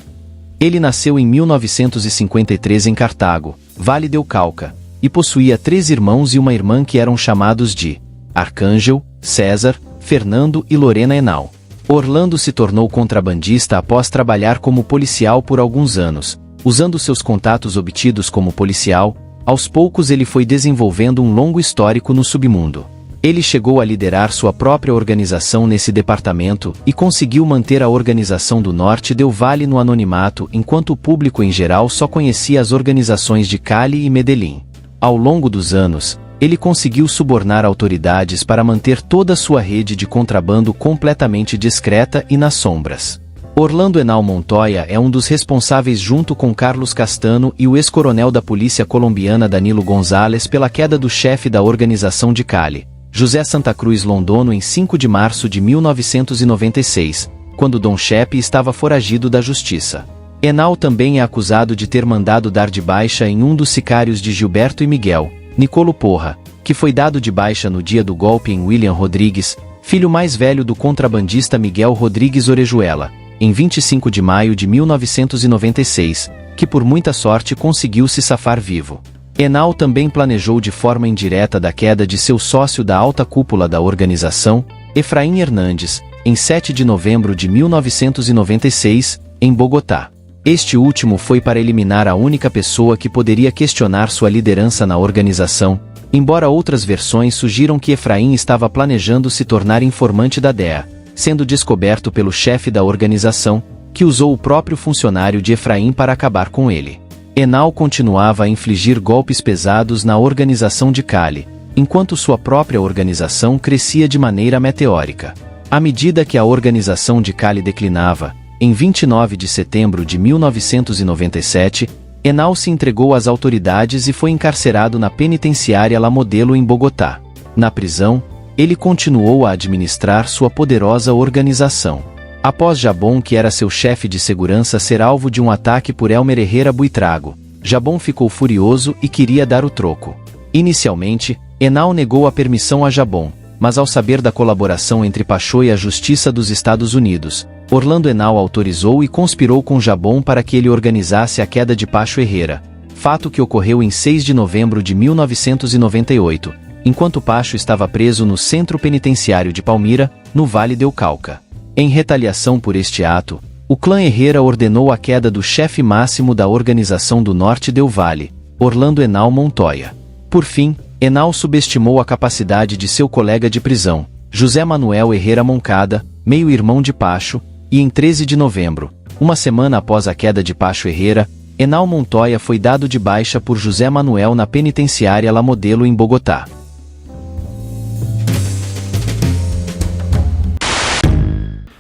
S3: Ele nasceu em 1953 em Cartago, Vale del Cauca, e possuía 3 irmãos e uma irmã que eram chamados de Arcângel, César, Fernando e Lorena Henao. Orlando se tornou contrabandista após trabalhar como policial por alguns anos. Usando seus contatos obtidos como policial, aos poucos ele foi desenvolvendo um longo histórico no submundo. Ele chegou a liderar sua própria organização nesse departamento e conseguiu manter a organização do Norte del Valle no anonimato enquanto o público em geral só conhecia as organizações de Cali e Medellín. Ao longo dos anos, ele conseguiu subornar autoridades para manter toda sua rede de contrabando completamente discreta e nas sombras. Orlando Henao Montoya é um dos responsáveis junto com Carlos Castano e o ex-coronel da polícia colombiana Danilo González pela queda do chefe da organização de Cali, José Santa Cruz Londono, em 5 de março de 1996, quando Don Chepe estava foragido da justiça. Henao também é acusado de ter mandado dar de baixa em um dos sicários de Gilberto e Miguel, Nicolo Porra, que foi dado de baixa no dia do golpe em William Rodrigues, filho mais velho do contrabandista Miguel Rodrigues Orejuela, em 25 de maio de 1996, que por muita sorte conseguiu se safar vivo. Henao também planejou de forma indireta da queda de seu sócio da alta cúpula da organização, Efraim Hernandes, em 7 de novembro de 1996, em Bogotá. Este último foi para eliminar a única pessoa que poderia questionar sua liderança na organização, embora outras versões sugiram que Efraim estava planejando se tornar informante da DEA, sendo descoberto pelo chefe da organização, que usou o próprio funcionário de Efraim para acabar com ele. Henao continuava a infligir golpes pesados na organização de Cali, enquanto sua própria organização crescia de maneira meteórica. À medida que a organização de Cali declinava, em 29 de setembro de 1997, Henao se entregou às autoridades e foi encarcerado na penitenciária La Modelo em Bogotá. Na prisão, ele continuou a administrar sua poderosa organização. Após Jabón, que era seu chefe de segurança, ser alvo de um ataque por Elmer Herrera Buitrago, Jabón ficou furioso e queria dar o troco. Inicialmente, Henao negou a permissão a Jabón, mas ao saber da colaboração entre Pacho e a Justiça dos Estados Unidos, Orlando Henao autorizou e conspirou com Jabón para que ele organizasse a queda de Pacho Herrera, fato que ocorreu em 6 de novembro de 1998, enquanto Pacho estava preso no Centro Penitenciário de Palmira, no Vale del Cauca. Em retaliação por este ato, o clã Herrera ordenou a queda do chefe máximo da organização do Norte del Valle, Orlando Henao Montoya. Por fim, Henao subestimou a capacidade de seu colega de prisão, José Manuel Herrera Moncada, meio-irmão de Pacho, e em 13 de novembro, uma semana após a queda de Pacho Herrera, Henao Montoya foi dado de baixa por José Manuel na penitenciária La Modelo em Bogotá.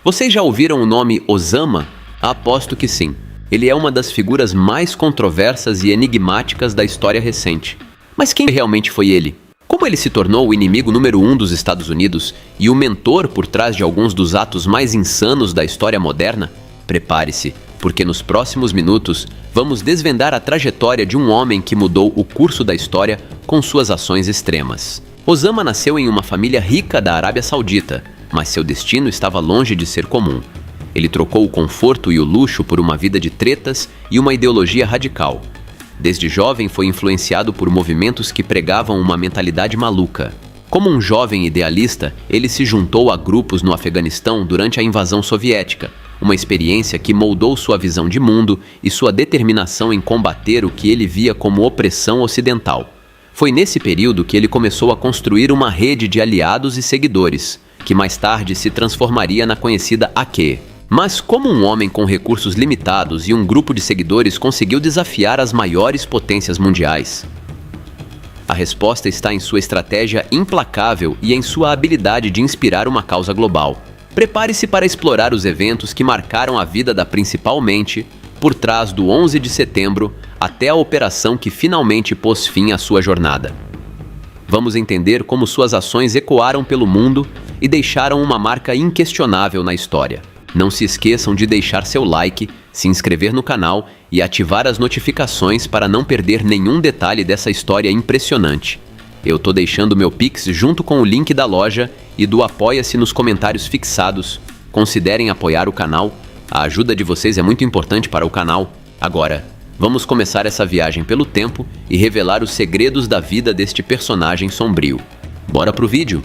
S2: Vocês já ouviram o nome Osama? Aposto que sim. Ele é uma das figuras mais controversas e enigmáticas da história recente. Mas quem realmente foi ele? Como ele se tornou o inimigo número 1 dos Estados Unidos e o mentor por trás de alguns dos atos mais insanos da história moderna? Prepare-se, porque nos próximos minutos vamos desvendar a trajetória de um homem que mudou o curso da história com suas ações extremas. Osama nasceu em uma família rica da Arábia Saudita, mas seu destino estava longe de ser comum. Ele trocou o conforto e o luxo por uma vida de tretas e uma ideologia radical. Desde jovem foi influenciado por movimentos que pregavam uma mentalidade maluca. Como um jovem idealista, ele se juntou a grupos no Afeganistão durante a invasão soviética, uma experiência que moldou sua visão de mundo e sua determinação em combater o que ele via como opressão ocidental. Foi nesse período que ele começou a construir uma rede de aliados e seguidores, que mais tarde se transformaria na conhecida AQ. Mas como um homem com recursos limitados e um grupo de seguidores conseguiu desafiar as maiores potências mundiais? A resposta está em sua estratégia implacável e em sua habilidade de inspirar uma causa global. Prepare-se para explorar os eventos que marcaram a vida da principal mente por trás do 11 de setembro até a operação que finalmente pôs fim à sua jornada. Vamos entender como suas ações ecoaram pelo mundo e deixaram uma marca inquestionável na história. Não se esqueçam de deixar seu like, se inscrever no canal e ativar as notificações para não perder nenhum detalhe dessa história impressionante. Eu tô deixando meu Pix junto com o link da loja e do Apoia-se nos comentários fixados. Considerem apoiar o canal, a ajuda de vocês é muito importante para o canal. Agora, vamos começar essa viagem pelo tempo e revelar os segredos da vida deste personagem sombrio. Bora pro vídeo!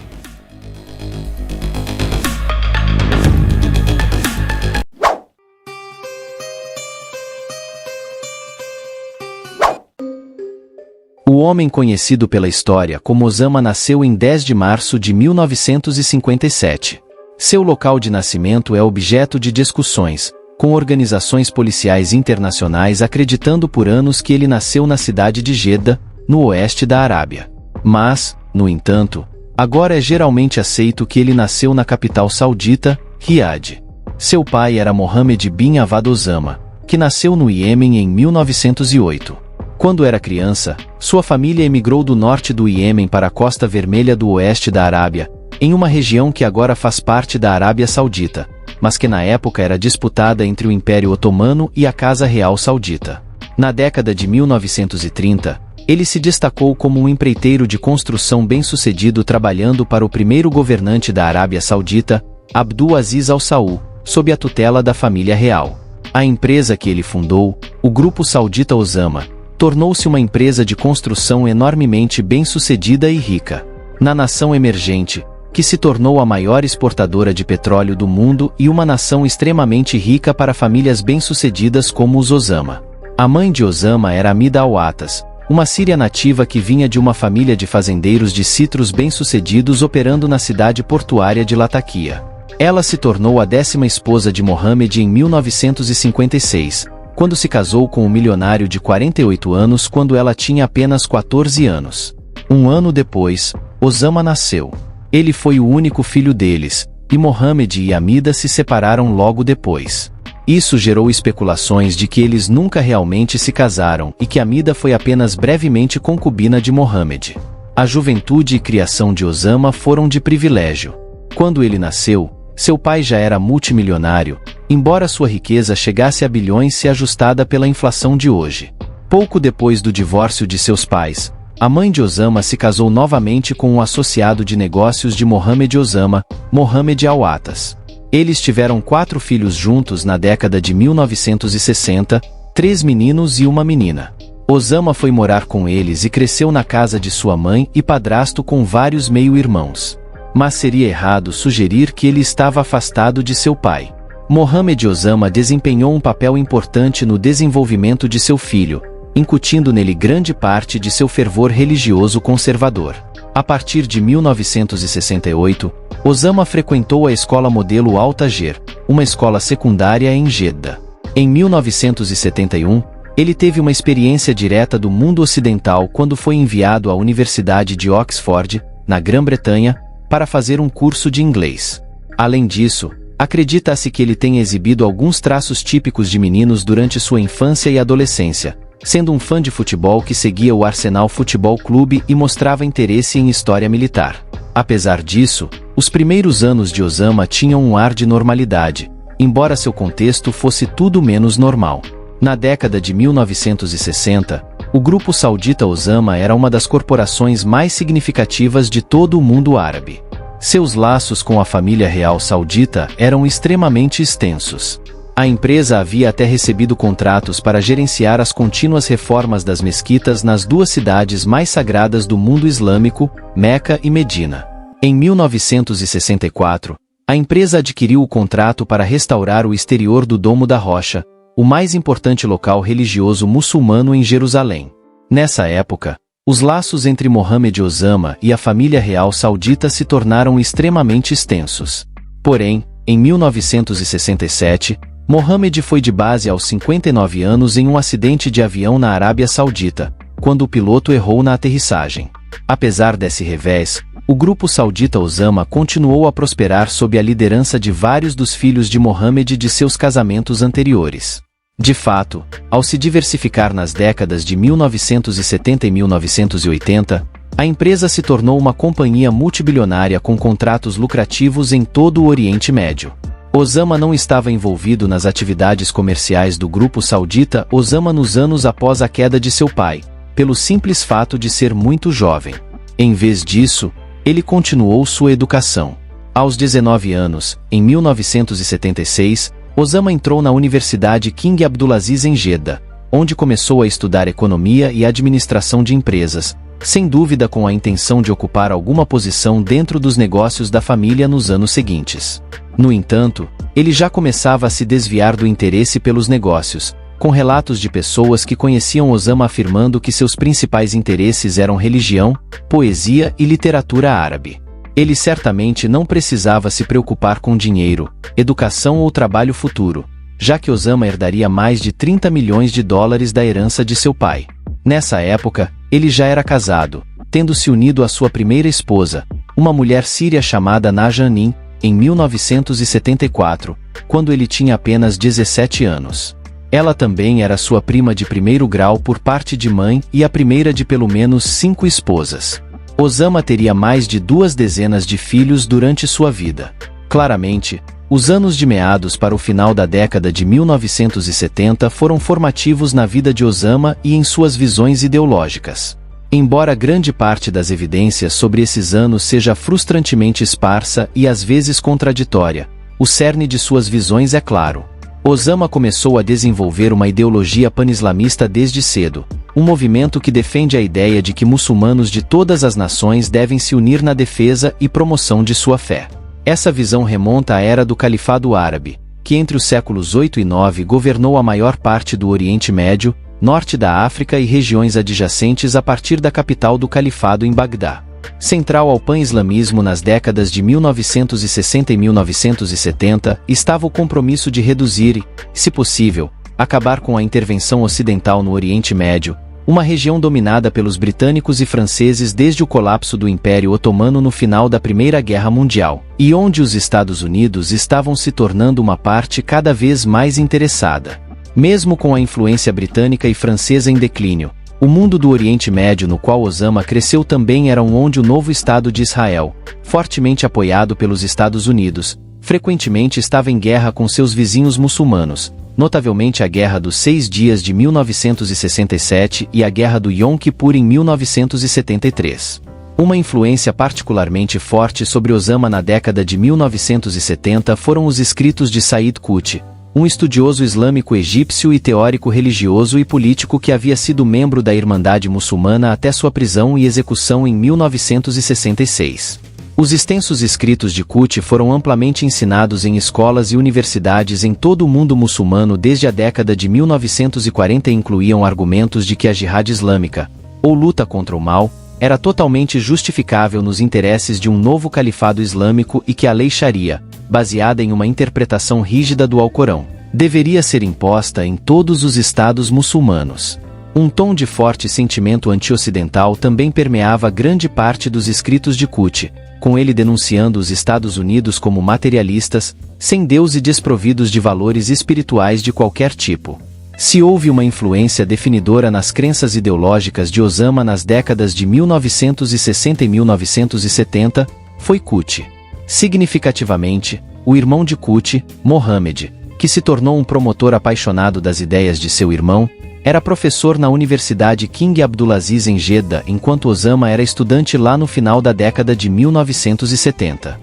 S3: O homem conhecido pela história como Osama nasceu em 10 de março de 1957. Seu local de nascimento é objeto de discussões, com organizações policiais internacionais acreditando por anos que ele nasceu na cidade de Jeddah, no oeste da Arábia. Mas, no entanto, agora é geralmente aceito que ele nasceu na capital saudita, Riad. Seu pai era Mohammed bin Avad Osama, que nasceu no Iêmen em 1908. Quando era criança, sua família emigrou do norte do Iêmen para a costa vermelha do oeste da Arábia, em uma região que agora faz parte da Arábia Saudita, mas que na época era disputada entre o Império Otomano e a Casa Real Saudita. Na década de 1930, ele se destacou como um empreiteiro de construção bem-sucedido trabalhando para o primeiro governante da Arábia Saudita, Abdul Aziz Al Saud, sob a tutela da família real. A empresa que ele fundou, o Grupo Saudita Osama, tornou-se uma empresa de construção enormemente bem-sucedida e rica. Na nação emergente, que se tornou a maior exportadora de petróleo do mundo e uma nação extremamente rica para famílias bem-sucedidas como os Osama. A mãe de Osama era Hamida Al-Atas, uma síria nativa que vinha de uma família de fazendeiros de citros bem-sucedidos operando na cidade portuária de Latakia. Ela se tornou a 10ª esposa de Mohammed em 1956, quando se casou com um milionário de 48 anos quando ela tinha apenas 14 anos. Um ano depois, Osama nasceu. Ele foi o único filho deles, e Mohammed e Hamida se separaram logo depois. Isso gerou especulações de que eles nunca realmente se casaram e que Hamida foi apenas brevemente concubina de Mohammed. A juventude e criação de Osama foram de privilégio. Quando ele nasceu, seu pai já era multimilionário, embora sua riqueza chegasse a bilhões se ajustada pela inflação de hoje. Pouco depois do divórcio de seus pais, a mãe de Osama se casou novamente com um associado de negócios de Mohammed Osama, Mohammed Al-Atas. Eles tiveram 4 filhos juntos na década de 1960, 3 meninos e uma menina. Osama foi morar com eles e cresceu na casa de sua mãe e padrasto com vários meio-irmãos. Mas seria errado sugerir que ele estava afastado de seu pai. Mohammed Osama desempenhou um papel importante no desenvolvimento de seu filho, incutindo nele grande parte de seu fervor religioso conservador. A partir de 1968, Osama frequentou a escola modelo Al-Tajer, uma escola secundária em Jeddah. Em 1971, ele teve uma experiência direta do mundo ocidental quando foi enviado à Universidade de Oxford, na Grã-Bretanha, para fazer um curso de inglês. Além disso, acredita-se que ele tenha exibido alguns traços típicos de meninos durante sua infância e adolescência, sendo um fã de futebol que seguia o Arsenal Futebol Clube e mostrava interesse em história militar. Apesar disso, os primeiros anos de Osama tinham um ar de normalidade, embora seu contexto fosse tudo menos normal. Na década de 1960, o Grupo Saudita Osama era uma das corporações mais significativas de todo o mundo árabe. Seus laços com a família real saudita eram extremamente extensos. A empresa havia até recebido contratos para gerenciar as contínuas reformas das mesquitas nas 2 cidades mais sagradas do mundo islâmico, Meca e Medina. Em 1964, a empresa adquiriu o contrato para restaurar o exterior do Domo da Rocha, o mais importante local religioso muçulmano em Jerusalém. Nessa época, os laços entre Mohammed Osama e a família real saudita se tornaram extremamente extensos. Porém, em 1967, Mohammed foi de base aos 59 anos em um acidente de avião na Arábia Saudita, quando o piloto errou na aterrissagem. Apesar desse revés, o grupo saudita Osama continuou a prosperar sob a liderança de vários dos filhos de Mohammed de seus casamentos anteriores. De fato, ao se diversificar nas décadas de 1970 e 1980, a empresa se tornou uma companhia multibilionária com contratos lucrativos em todo o Oriente Médio. Osama não estava envolvido nas atividades comerciais do grupo saudita Osama nos anos após a queda de seu pai, pelo simples fato de ser muito jovem. Em vez disso, ele continuou sua educação. Aos 19 anos, em 1976, Osama entrou na Universidade King Abdulaziz em Jeddah, onde começou a estudar economia e administração de empresas, sem dúvida com a intenção de ocupar alguma posição dentro dos negócios da família nos anos seguintes. No entanto, ele já começava a se desviar do interesse pelos negócios, com relatos de pessoas que conheciam Osama afirmando que seus principais interesses eram religião, poesia e literatura árabe. Ele certamente não precisava se preocupar com dinheiro, educação ou trabalho futuro, já que Osama herdaria mais de 30 milhões de dólares da herança de seu pai. Nessa época, ele já era casado, tendo se unido à sua primeira esposa, uma mulher síria chamada Najanin, em 1974, quando ele tinha apenas 17 anos. Ela também era sua prima de primeiro grau por parte de mãe e a primeira de pelo menos 5 esposas. Osama teria mais de 2 dezenas de filhos durante sua vida. Claramente, os anos de meados para o final da década de 1970 foram formativos na vida de Osama e em suas visões ideológicas. Embora grande parte das evidências sobre esses anos seja frustrantemente esparsa e às vezes contraditória, o cerne de suas visões é claro. Osama começou a desenvolver uma ideologia pan-islamista desde cedo, um movimento que defende a ideia de que muçulmanos de todas as nações devem se unir na defesa e promoção de sua fé. Essa visão remonta à era do Califado Árabe, que entre os séculos 8 e 9 governou a maior parte do Oriente Médio, norte da África e regiões adjacentes a partir da capital do Califado em Bagdá. Central ao pan-islamismo nas décadas de 1960 e 1970 estava o compromisso de reduzir e, se possível, acabar com a intervenção ocidental no Oriente Médio, uma região dominada pelos britânicos e franceses desde o colapso do Império Otomano no final da Primeira Guerra Mundial, e onde os Estados Unidos estavam se tornando uma parte cada vez mais interessada. Mesmo com a influência britânica e francesa em declínio, o mundo do Oriente Médio no qual Osama cresceu também era onde o novo Estado de Israel, fortemente apoiado pelos Estados Unidos, frequentemente estava em guerra com seus vizinhos muçulmanos, notavelmente a Guerra dos 6 Dias de 1967 e a Guerra do Yom Kippur em 1973. Uma influência particularmente forte sobre Osama na década de 1970 foram os escritos de Said Qutb, um estudioso islâmico egípcio e teórico religioso e político que havia sido membro da Irmandade Muçulmana até sua prisão e execução em 1966. Os extensos escritos de Qutb foram amplamente ensinados em escolas e universidades em todo o mundo muçulmano desde a década de 1940 e incluíam argumentos de que a jihad islâmica, ou luta contra o mal, era totalmente justificável nos interesses de um novo califado islâmico e que a lei Sharia, baseada em uma interpretação rígida do Alcorão, deveria ser imposta em todos os estados muçulmanos. Um tom de forte sentimento anti-ocidental também permeava grande parte dos escritos de Qutb, com ele denunciando os Estados Unidos como materialistas, sem Deus e desprovidos de valores espirituais de qualquer tipo. Se houve uma influência definidora nas crenças ideológicas de Osama nas décadas de 1960 e 1970, foi Qutb. Significativamente, o irmão de Qutb, Mohammed, que se tornou um promotor apaixonado das ideias de seu irmão, era professor na Universidade King Abdulaziz em Jeddah enquanto Osama era estudante lá no final da década de 1970.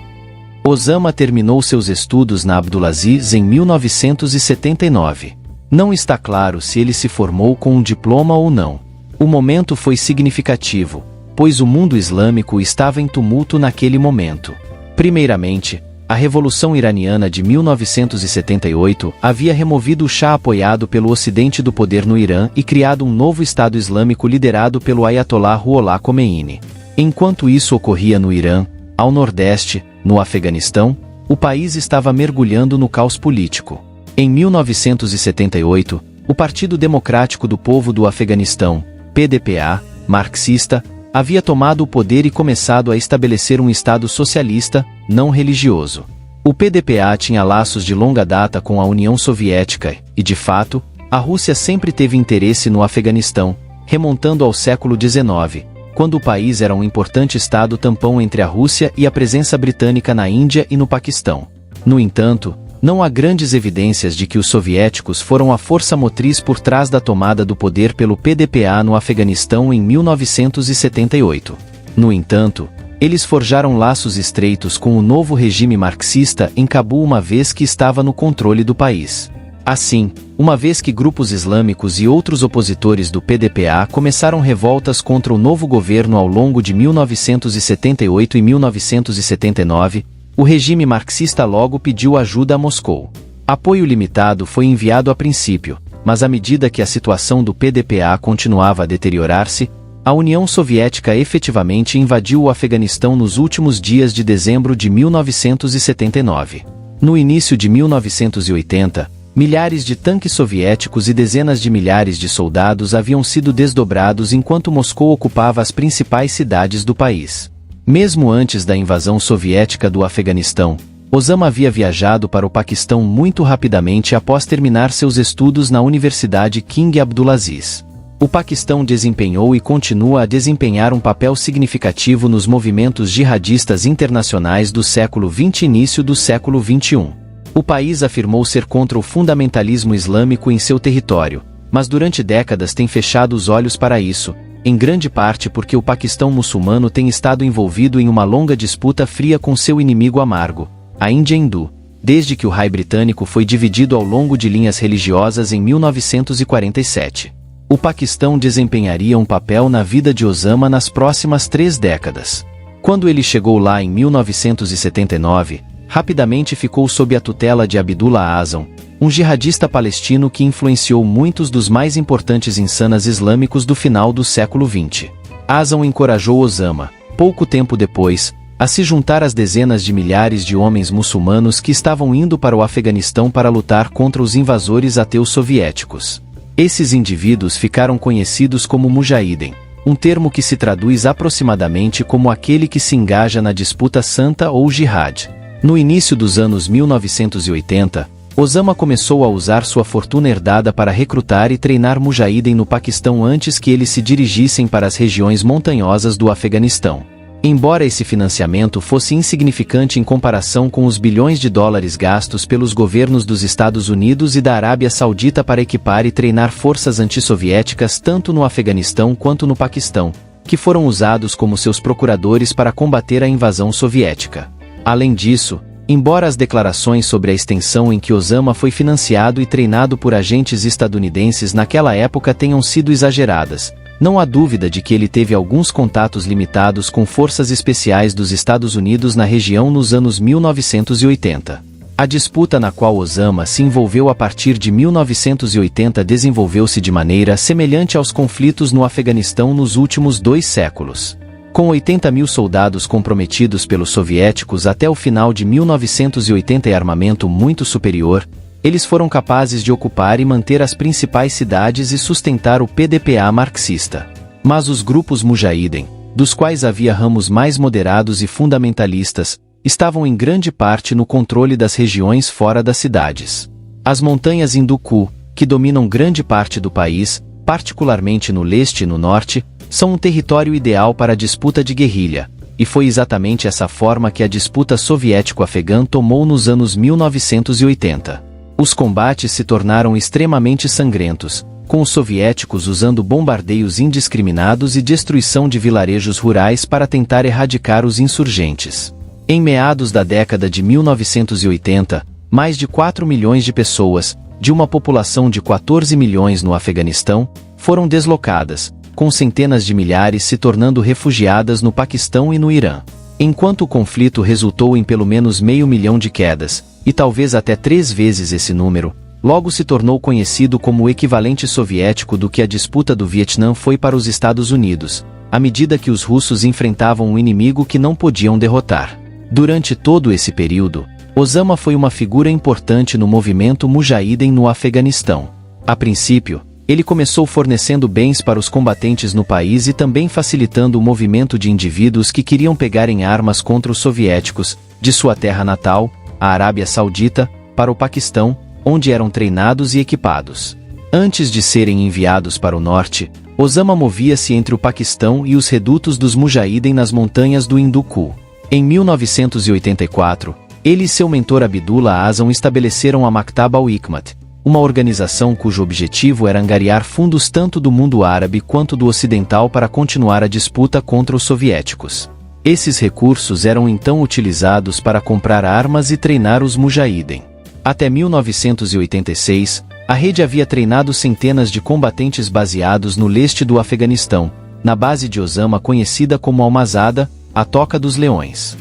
S3: Osama terminou seus estudos na Abdulaziz em 1979. Não está claro se ele se formou com um diploma ou não. O momento foi significativo, pois o mundo islâmico estava em tumulto naquele momento. Primeiramente, a Revolução Iraniana de 1978 havia removido o Shah apoiado pelo Ocidente do poder no Irã e criado um novo Estado Islâmico liderado pelo Ayatollah Ruhollah Khomeini. Enquanto isso ocorria no Irã, ao nordeste, no Afeganistão, o país estava mergulhando no caos político. Em 1978, o Partido Democrático do Povo do Afeganistão, PDPA, marxista, havia tomado o poder e começado a estabelecer um Estado socialista, não religioso. O PDPA tinha laços de longa data com a União Soviética e, de fato, a Rússia sempre teve interesse no Afeganistão, remontando ao século XIX, quando o país era um importante Estado tampão entre a Rússia e a presença britânica na Índia e no Paquistão. No entanto, Não há grandes evidências de que os soviéticos foram a força motriz por trás da tomada do poder pelo PDPA no Afeganistão em 1978. No entanto, eles forjaram laços estreitos com o novo regime marxista em Cabul uma vez que estava no controle do país. Assim, uma vez que grupos islâmicos e outros opositores do PDPA começaram revoltas contra o novo governo ao longo de 1978 e 1979, o regime marxista logo pediu ajuda a Moscou. Apoio limitado foi enviado a princípio, mas à medida que a situação do PDPA continuava a deteriorar-se, a União Soviética efetivamente invadiu o Afeganistão nos últimos dias de dezembro de 1979. No início de 1980, milhares de tanques soviéticos e dezenas de milhares de soldados haviam sido desdobrados enquanto Moscou ocupava as principais cidades do país. Mesmo antes da invasão soviética do Afeganistão, Osama havia viajado para o Paquistão muito rapidamente após terminar seus estudos na Universidade King Abdulaziz. O Paquistão desempenhou e continua a desempenhar um papel significativo nos movimentos jihadistas internacionais do século XX e início do século XXI. O país afirmou ser contra o fundamentalismo islâmico em seu território, mas durante décadas tem fechado os olhos para isso, em grande parte porque o Paquistão muçulmano tem estado envolvido em uma longa disputa fria com seu inimigo amargo, a Índia hindu, desde que o Raj britânico foi dividido ao longo de linhas religiosas em 1947. O Paquistão desempenharia um papel na vida de Osama nas próximas 3 décadas. Quando ele chegou lá em 1979, rapidamente ficou sob a tutela de Abdullah Azam, um jihadista palestino que influenciou muitos dos mais importantes insanas islâmicos do final do século XX. Azam encorajou Osama, pouco tempo depois, a se juntar às dezenas de milhares de homens muçulmanos que estavam indo para o Afeganistão para lutar contra os invasores ateus soviéticos. Esses indivíduos ficaram conhecidos como Mujahideen, um termo que se traduz aproximadamente como aquele que se engaja na disputa santa ou jihad. No início dos anos 1980, Osama começou a usar sua fortuna herdada para recrutar e treinar Mujahideen no Paquistão antes que eles se dirigissem para as regiões montanhosas do Afeganistão. Embora esse financiamento fosse insignificante em comparação com os bilhões de dólares gastos pelos governos dos Estados Unidos e da Arábia Saudita para equipar e treinar forças antissoviéticas tanto no Afeganistão quanto no Paquistão, que foram usados como seus procuradores para combater a invasão soviética. Além disso, embora as declarações sobre a extensão em que Osama foi financiado e treinado por agentes estadunidenses naquela época tenham sido exageradas, não há dúvida de que ele teve alguns contatos limitados com forças especiais dos Estados Unidos na região nos anos 1980. A disputa na qual Osama se envolveu a partir de 1980 desenvolveu-se de maneira semelhante aos conflitos no Afeganistão nos últimos 2 séculos. Com 80 mil soldados comprometidos pelos soviéticos até o final de 1980 e armamento muito superior, eles foram capazes de ocupar e manter as principais cidades e sustentar o PDPA marxista. Mas os grupos Mujahideen, dos quais havia ramos mais moderados e fundamentalistas, estavam em grande parte no controle das regiões fora das cidades. As montanhas Hindu-Kush, que dominam grande parte do país, particularmente no leste e no norte, são um território ideal para a disputa de guerrilha, e foi exatamente essa forma que a disputa soviético-afegã tomou nos anos 1980. Os combates se tornaram extremamente sangrentos, com os soviéticos usando bombardeios indiscriminados e destruição de vilarejos rurais para tentar erradicar os insurgentes. Em meados da década de 1980, mais de 4 milhões de pessoas, de uma população de 14 milhões no Afeganistão, foram deslocadas, com centenas de milhares se tornando refugiadas no Paquistão e no Irã. Enquanto o conflito resultou em pelo menos 500 mil de quedas, e talvez até 3 vezes esse número, logo se tornou conhecido como o equivalente soviético do que a disputa do Vietnã foi para os Estados Unidos, à medida que os russos enfrentavam um inimigo que não podiam derrotar. Durante todo esse período, Osama foi uma figura importante no movimento Mujahideen no Afeganistão. A princípio, ele começou fornecendo bens para os combatentes no país e também facilitando o movimento de indivíduos que queriam pegar em armas contra os soviéticos, de sua terra natal, a Arábia Saudita, para o Paquistão, onde eram treinados e equipados. Antes de serem enviados para o norte, Osama movia-se entre o Paquistão e os redutos dos Mujahideen nas montanhas do Hindu-Kush. Em 1984, Ele e seu mentor Abdullah Azzam estabeleceram a Maktab al-Hikmat, uma organização cujo objetivo era angariar fundos tanto do mundo árabe quanto do ocidental para continuar a disputa contra os soviéticos. Esses recursos eram então utilizados para comprar armas e treinar os mujahideen. Até 1986, a rede havia treinado centenas de combatentes baseados no leste do Afeganistão, na base de Osama conhecida como Almazada, a Toca dos Leões.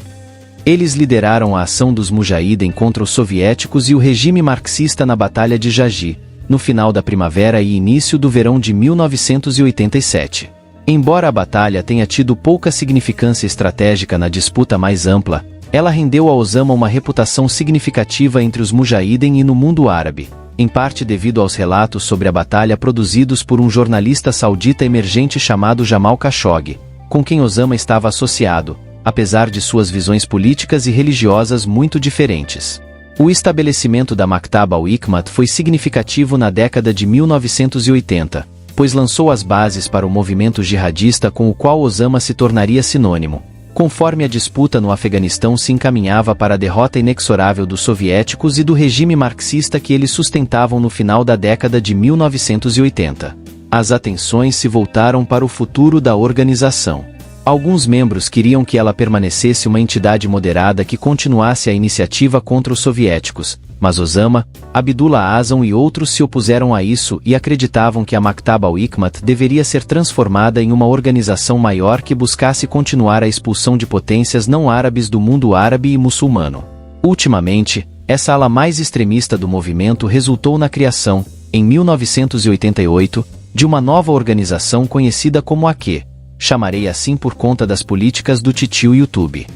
S3: Eles lideraram a ação dos mujahideen contra os soviéticos e o regime marxista na Batalha de Jaji, no final da primavera e início do verão de 1987. Embora a batalha tenha tido pouca significância estratégica na disputa mais ampla, ela rendeu a Osama uma reputação significativa entre os mujahideen e no mundo árabe, em parte devido aos relatos sobre a batalha produzidos por um jornalista saudita emergente chamado Jamal Khashoggi, com quem Osama estava associado, apesar de suas visões políticas e religiosas muito diferentes. O estabelecimento da Maktab al-Hikmat foi significativo na década de 1980, pois lançou as bases para o movimento jihadista com o qual Osama se tornaria sinônimo, conforme a disputa no Afeganistão se encaminhava para a derrota inexorável dos soviéticos e do regime marxista que eles sustentavam no final da década de 1980. As atenções se voltaram para o futuro da organização. Alguns membros queriam que ela permanecesse uma entidade moderada que continuasse a iniciativa contra os soviéticos, mas Osama, Abdullah Azzam e outros se opuseram a isso e acreditavam que a Maktab al-Hikmat deveria ser transformada em uma organização maior que buscasse continuar a expulsão de potências não árabes do mundo árabe e muçulmano. Ultimamente, essa ala mais extremista do movimento resultou na criação, em 1988, de uma nova organização conhecida como AQ. Chamarei assim por conta das políticas do titio YouTube.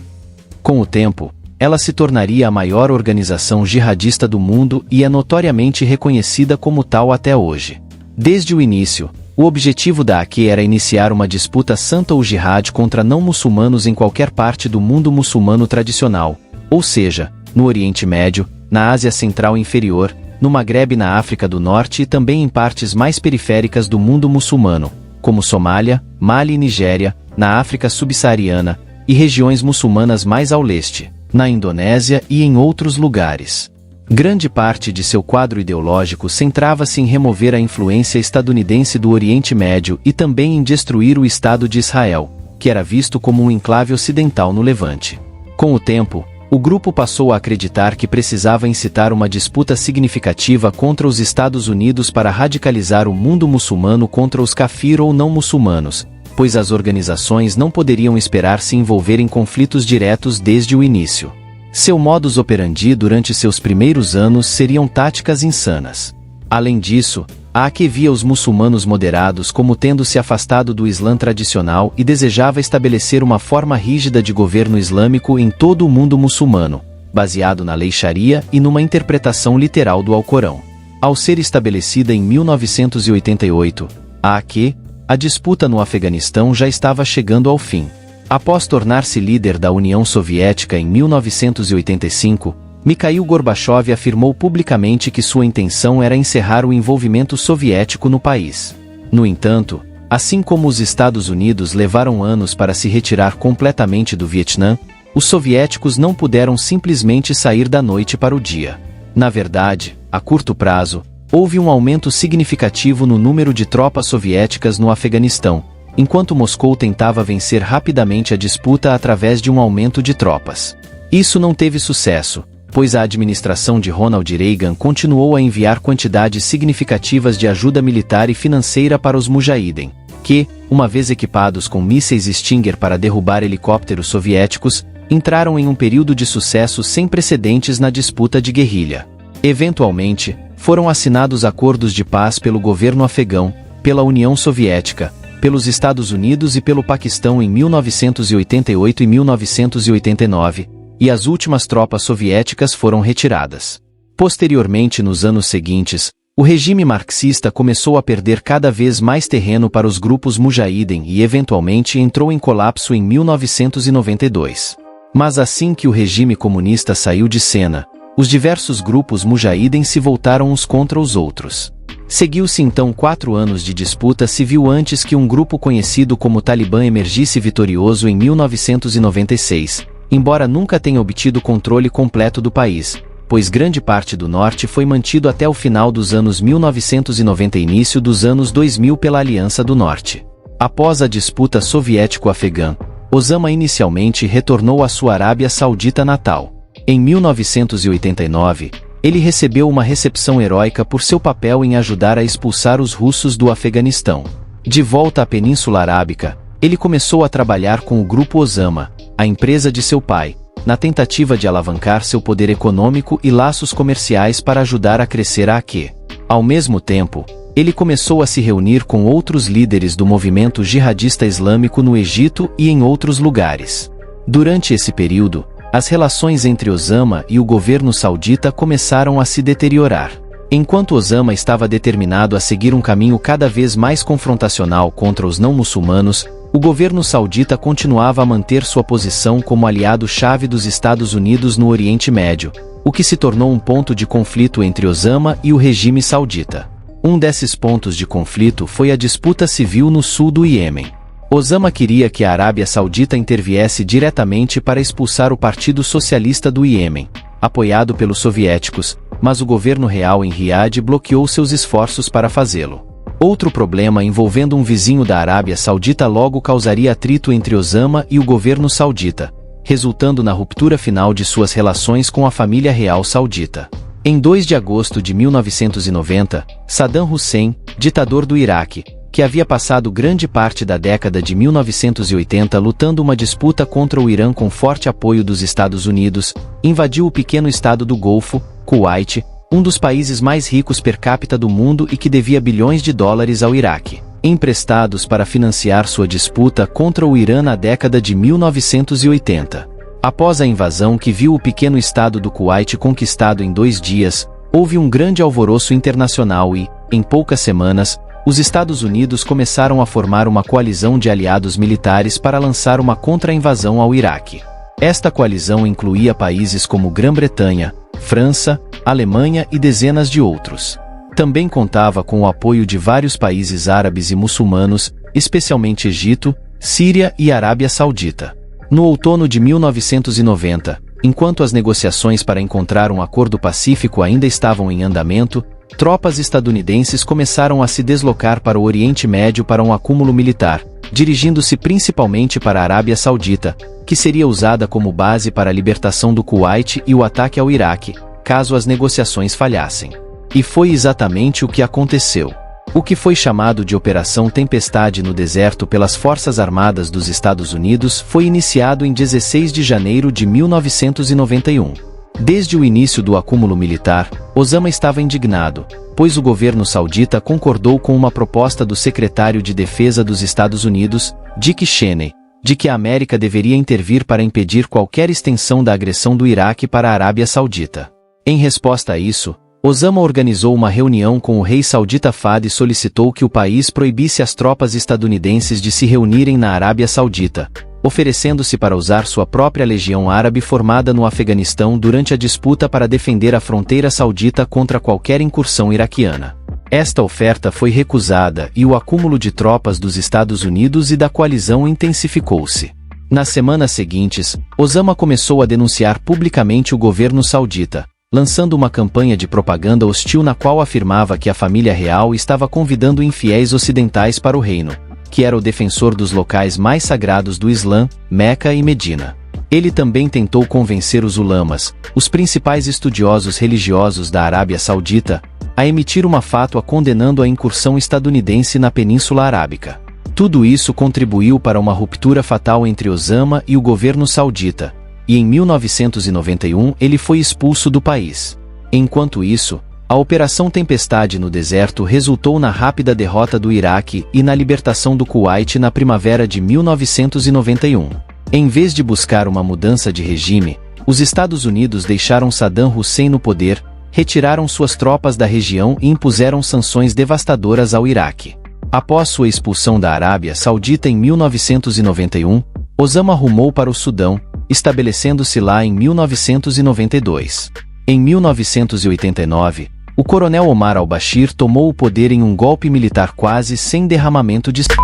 S3: Com o tempo, ela se tornaria a maior organização jihadista do mundo e é notoriamente reconhecida como tal até hoje. Desde o início, o objetivo da AQ era iniciar uma disputa santa ou jihad contra não-muçulmanos em qualquer parte do mundo muçulmano tradicional, ou seja, no Oriente Médio, na Ásia Central Inferior, no Magrebe e na África do Norte e também em partes mais periféricas do mundo muçulmano, como Somália, Mali e Nigéria, na África subsaariana, e regiões muçulmanas mais ao leste, na Indonésia e em outros lugares. Grande parte de seu quadro ideológico centrava-se em remover a influência estadunidense do Oriente Médio e também em destruir o Estado de Israel, que era visto como um enclave ocidental no Levante. Com o tempo, o grupo passou a acreditar que precisava incitar uma disputa significativa contra os Estados Unidos para radicalizar o mundo muçulmano contra os kafir ou não muçulmanos, pois as organizações não poderiam esperar se envolver em conflitos diretos desde o início. Seu modus operandi durante seus primeiros anos seriam táticas insanas. Além disso, a AQ via os muçulmanos moderados como tendo se afastado do Islã tradicional e desejava estabelecer uma forma rígida de governo islâmico em todo o mundo muçulmano, baseado na lei Sharia e numa interpretação literal do Alcorão. Ao ser estabelecida em 1988, a AQ, a disputa no Afeganistão já estava chegando ao fim. Após tornar-se líder da União Soviética em 1985, Mikhail Gorbachev afirmou publicamente que sua intenção era encerrar o envolvimento soviético no país. No entanto, assim como os Estados Unidos levaram anos para se retirar completamente do Vietnã, os soviéticos não puderam simplesmente sair da noite para o dia. Na verdade, a curto prazo, houve um aumento significativo no número de tropas soviéticas no Afeganistão, enquanto Moscou tentava vencer rapidamente a disputa através de um aumento de tropas. Isso não teve sucesso, pois a administração de Ronald Reagan continuou a enviar quantidades significativas de ajuda militar e financeira para os mujahideen, que, uma vez equipados com mísseis Stinger para derrubar helicópteros soviéticos, entraram em um período de sucesso sem precedentes na disputa de guerrilha. Eventualmente, foram assinados acordos de paz pelo governo afegão, pela União Soviética, pelos Estados Unidos e pelo Paquistão em 1988 e 1989, e as últimas tropas soviéticas foram retiradas. Posteriormente, nos anos seguintes, o regime marxista começou a perder cada vez mais terreno para os grupos mujahideen e eventualmente entrou em colapso em 1992. Mas assim que o regime comunista saiu de cena, os diversos grupos mujahideen se voltaram uns contra os outros. Seguiu-se então 4 anos de disputa civil antes que um grupo conhecido como Talibã emergisse vitorioso em 1996, embora nunca tenha obtido controle completo do país, pois grande parte do norte foi mantido até o final dos anos 1990 e início dos anos 2000 pela Aliança do Norte. Após a disputa soviético-afegã, Osama inicialmente retornou à sua Arábia Saudita natal. Em 1989, ele recebeu uma recepção heróica por seu papel em ajudar a expulsar os russos do Afeganistão. De volta à Península Arábica, ele começou a trabalhar com o Grupo Osama, a empresa de seu pai, na tentativa de alavancar seu poder econômico e laços comerciais para ajudar a crescer a AQ. Ao mesmo tempo, ele começou a se reunir com outros líderes do movimento jihadista islâmico no Egito e em outros lugares. Durante esse período, as relações entre Osama e o governo saudita começaram a se deteriorar. Enquanto Osama estava determinado a seguir um caminho cada vez mais confrontacional contra os não-muçulmanos, o governo saudita continuava a manter sua posição como aliado-chave dos Estados Unidos no Oriente Médio, o que se tornou um ponto de conflito entre Osama e o regime saudita. Um desses pontos de conflito foi a disputa civil no sul do Iêmen. Osama queria que a Arábia Saudita interviesse diretamente para expulsar o Partido Socialista do Iêmen, apoiado pelos soviéticos, mas o governo real em Riad bloqueou seus esforços para fazê-lo. Outro problema envolvendo um vizinho da Arábia Saudita logo causaria atrito entre Osama e o governo saudita, resultando na ruptura final de suas relações com a família real saudita. Em 2 de agosto de 1990, Saddam Hussein, ditador do Iraque, que havia passado grande parte da década de 1980 lutando uma disputa contra o Irã com forte apoio dos Estados Unidos, invadiu o pequeno estado do Golfo, Kuwait, um dos países mais ricos per capita do mundo e que devia bilhões de dólares ao Iraque, emprestados para financiar sua disputa contra o Irã na década de 1980. Após a invasão que viu o pequeno estado do Kuwait conquistado em 2 dias, houve um grande alvoroço internacional e, em poucas semanas, os Estados Unidos começaram a formar uma coalizão de aliados militares para lançar uma contra-invasão ao Iraque. Esta coalizão incluía países como Grã-Bretanha, França, Alemanha e dezenas de outros. Também contava com o apoio de vários países árabes e muçulmanos, especialmente Egito, Síria e Arábia Saudita. No outono de 1990, enquanto as negociações para encontrar um acordo pacífico ainda estavam em andamento, tropas estadunidenses começaram a se deslocar para o Oriente Médio para um acúmulo militar, dirigindo-se principalmente para a Arábia Saudita, que seria usada como base para a libertação do Kuwait e o ataque ao Iraque, caso as negociações falhassem. E foi exatamente o que aconteceu. O que foi chamado de Operação Tempestade no Deserto pelas Forças Armadas dos Estados Unidos foi iniciado em 16 de janeiro de 1991. Desde o início do acúmulo militar, Osama estava indignado, pois o governo saudita concordou com uma proposta do secretário de Defesa dos Estados Unidos, Dick Cheney, de que a América deveria intervir para impedir qualquer extensão da agressão do Iraque para a Arábia Saudita. Em resposta a isso, Osama organizou uma reunião com o rei saudita Fahd e solicitou que o país proibisse as tropas estadunidenses de se reunirem na Arábia Saudita, oferecendo-se para usar sua própria legião árabe formada no Afeganistão durante a disputa para defender a fronteira saudita contra qualquer incursão iraquiana. Esta oferta foi recusada e o acúmulo de tropas dos Estados Unidos e da coalizão intensificou-se. Nas semanas seguintes, Osama começou a denunciar publicamente o governo saudita, lançando uma campanha de propaganda hostil na qual afirmava que a família real estava convidando infiéis ocidentais para o reino, que era o defensor dos locais mais sagrados do Islã, Meca e Medina. Ele também tentou convencer os ulamas, os principais estudiosos religiosos da Arábia Saudita, a emitir uma fátua condenando a incursão estadunidense na Península Arábica. Tudo isso contribuiu para uma ruptura fatal entre Osama e o governo saudita, e em 1991 ele foi expulso do país. Enquanto isso, a Operação Tempestade no Deserto resultou na rápida derrota do Iraque e na libertação do Kuwait na primavera de 1991. Em vez de buscar uma mudança de regime, os Estados Unidos deixaram Saddam Hussein no poder, retiraram suas tropas da região e impuseram sanções devastadoras ao Iraque. Após sua expulsão da Arábia Saudita em 1991, Osama rumou para o Sudão, estabelecendo-se lá em 1992. Em 1989, o coronel Omar al-Bashir tomou o poder em um golpe militar quase sem derramamento de sangue.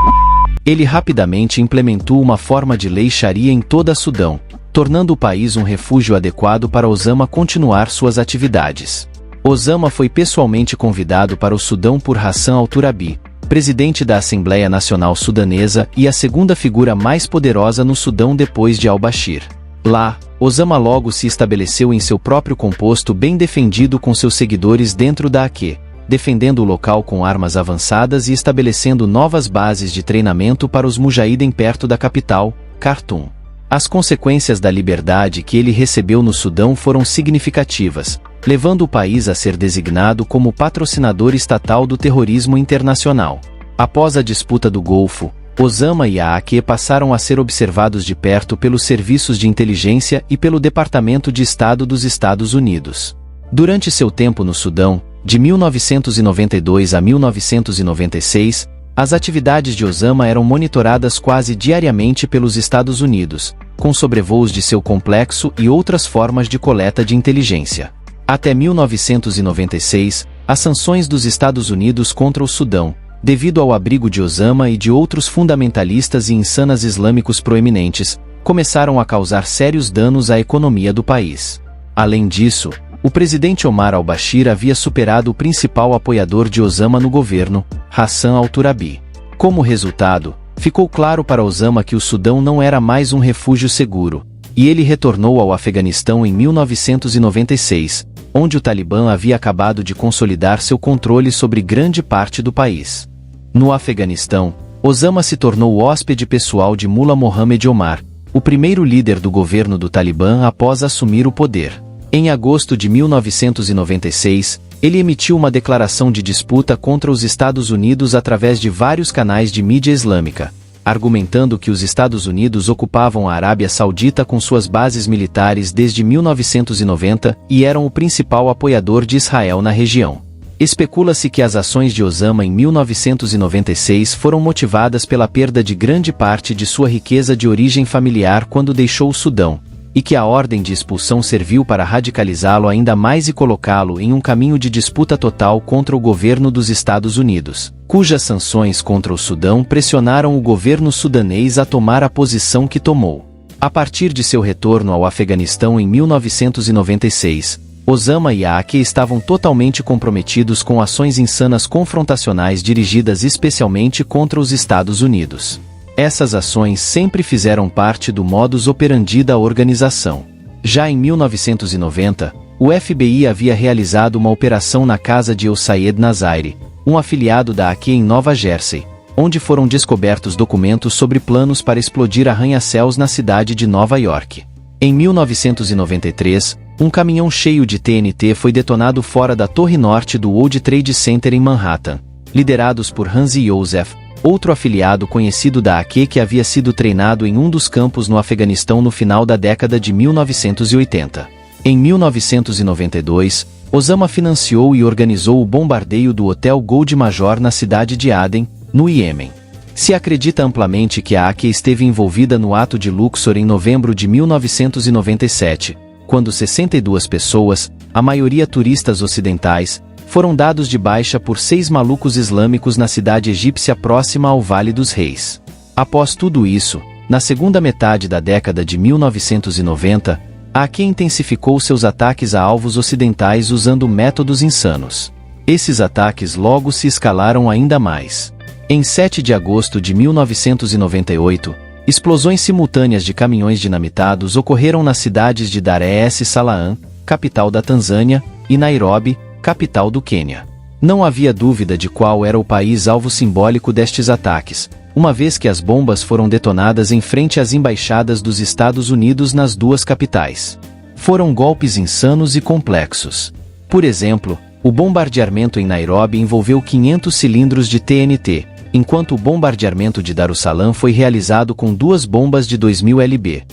S3: Ele rapidamente implementou uma forma de lei Sharia em toda Sudão, tornando o país um refúgio adequado para Osama continuar suas atividades. Osama foi pessoalmente convidado para o Sudão por Hassan al-Turabi, presidente da Assembleia Nacional Sudanesa e a segunda figura mais poderosa no Sudão depois de al-Bashir. Lá, Osama logo se estabeleceu em seu próprio composto bem defendido com seus seguidores dentro da AQ, defendendo o local com armas avançadas e estabelecendo novas bases de treinamento para os Mujahideen perto da capital, Khartoum. As consequências da liberdade que ele recebeu no Sudão foram significativas, levando o país a ser designado como patrocinador estatal do terrorismo internacional. Após a disputa do Golfo, Osama e a AQ passaram a ser observados de perto pelos serviços de inteligência e pelo Departamento de Estado dos Estados Unidos. Durante seu tempo no Sudão, de 1992 a 1996, as atividades de Osama eram monitoradas quase diariamente pelos Estados Unidos, com sobrevoos de seu complexo e outras formas de coleta de inteligência. Até 1996, as sanções dos Estados Unidos contra o Sudão, devido ao abrigo de Osama e de outros fundamentalistas e insanas islâmicos proeminentes, começaram a causar sérios danos à economia do país. Além disso, o presidente Omar al-Bashir havia superado o principal apoiador de Osama no governo, Hassan al-Turabi. Como resultado, ficou claro para Osama que o Sudão não era mais um refúgio seguro, e ele retornou ao Afeganistão em 1996, onde o Talibã havia acabado de consolidar seu controle sobre grande parte do país. No Afeganistão, Osama se tornou hóspede pessoal de Mullah Mohammed Omar, o primeiro líder do governo do Talibã após assumir o poder. Em agosto de 1996, ele emitiu uma declaração de disputa contra os Estados Unidos através de vários canais de mídia islâmica, argumentando que os Estados Unidos ocupavam a Arábia Saudita com suas bases militares desde 1990 e eram o principal apoiador de Israel na região. Especula-se que as ações de Osama em 1996 foram motivadas pela perda de grande parte de sua riqueza de origem familiar quando deixou o Sudão, e que a ordem de expulsão serviu para radicalizá-lo ainda mais e colocá-lo em um caminho de disputa total contra o governo dos Estados Unidos, cujas sanções contra o Sudão pressionaram o governo sudanês a tomar a posição que tomou. A partir de seu retorno ao Afeganistão em 1996, Osama e a AQ estavam totalmente comprometidos com ações insanas confrontacionais dirigidas especialmente contra os Estados Unidos. Essas ações sempre fizeram parte do modus operandi da organização. Já em 1990, o FBI havia realizado uma operação na casa de El Sayed Nazaire, um afiliado da AQ em Nova Jersey, onde foram descobertos documentos sobre planos para explodir arranha-céus na cidade de Nova York. Em 1993, um caminhão cheio de TNT foi detonado fora da torre norte do World Trade Center em Manhattan, liderados por Hansi Youssef, outro afiliado conhecido da AQ que havia sido treinado em um dos campos no Afeganistão no final da década de 1980. Em 1992, Osama financiou e organizou o bombardeio do Hotel Gold Major na cidade de Aden, no Iêmen. Se acredita amplamente que a AQ esteve envolvida no ato de Luxor em novembro de 1997, quando 62 pessoas, a maioria turistas ocidentais, foram dados de baixa por 6 malucos islâmicos na cidade egípcia próxima ao Vale dos Reis. Após tudo isso, na segunda metade da década de 1990, a AQ intensificou seus ataques a alvos ocidentais usando métodos insanos. Esses ataques logo se escalaram ainda mais. Em 7 de agosto de 1998, explosões simultâneas de caminhões dinamitados ocorreram nas cidades de Dar es Salaam, capital da Tanzânia, e Nairobi, capital do Quênia. Não havia dúvida de qual era o país alvo simbólico destes ataques, uma vez que as bombas foram detonadas em frente às embaixadas dos Estados Unidos nas duas capitais. Foram golpes insanos e complexos. Por exemplo, o bombardeamento em Nairobi envolveu 500 cilindros de TNT, enquanto o bombardeamento de Darussalam foi realizado com 2 bombas de 2000 lb.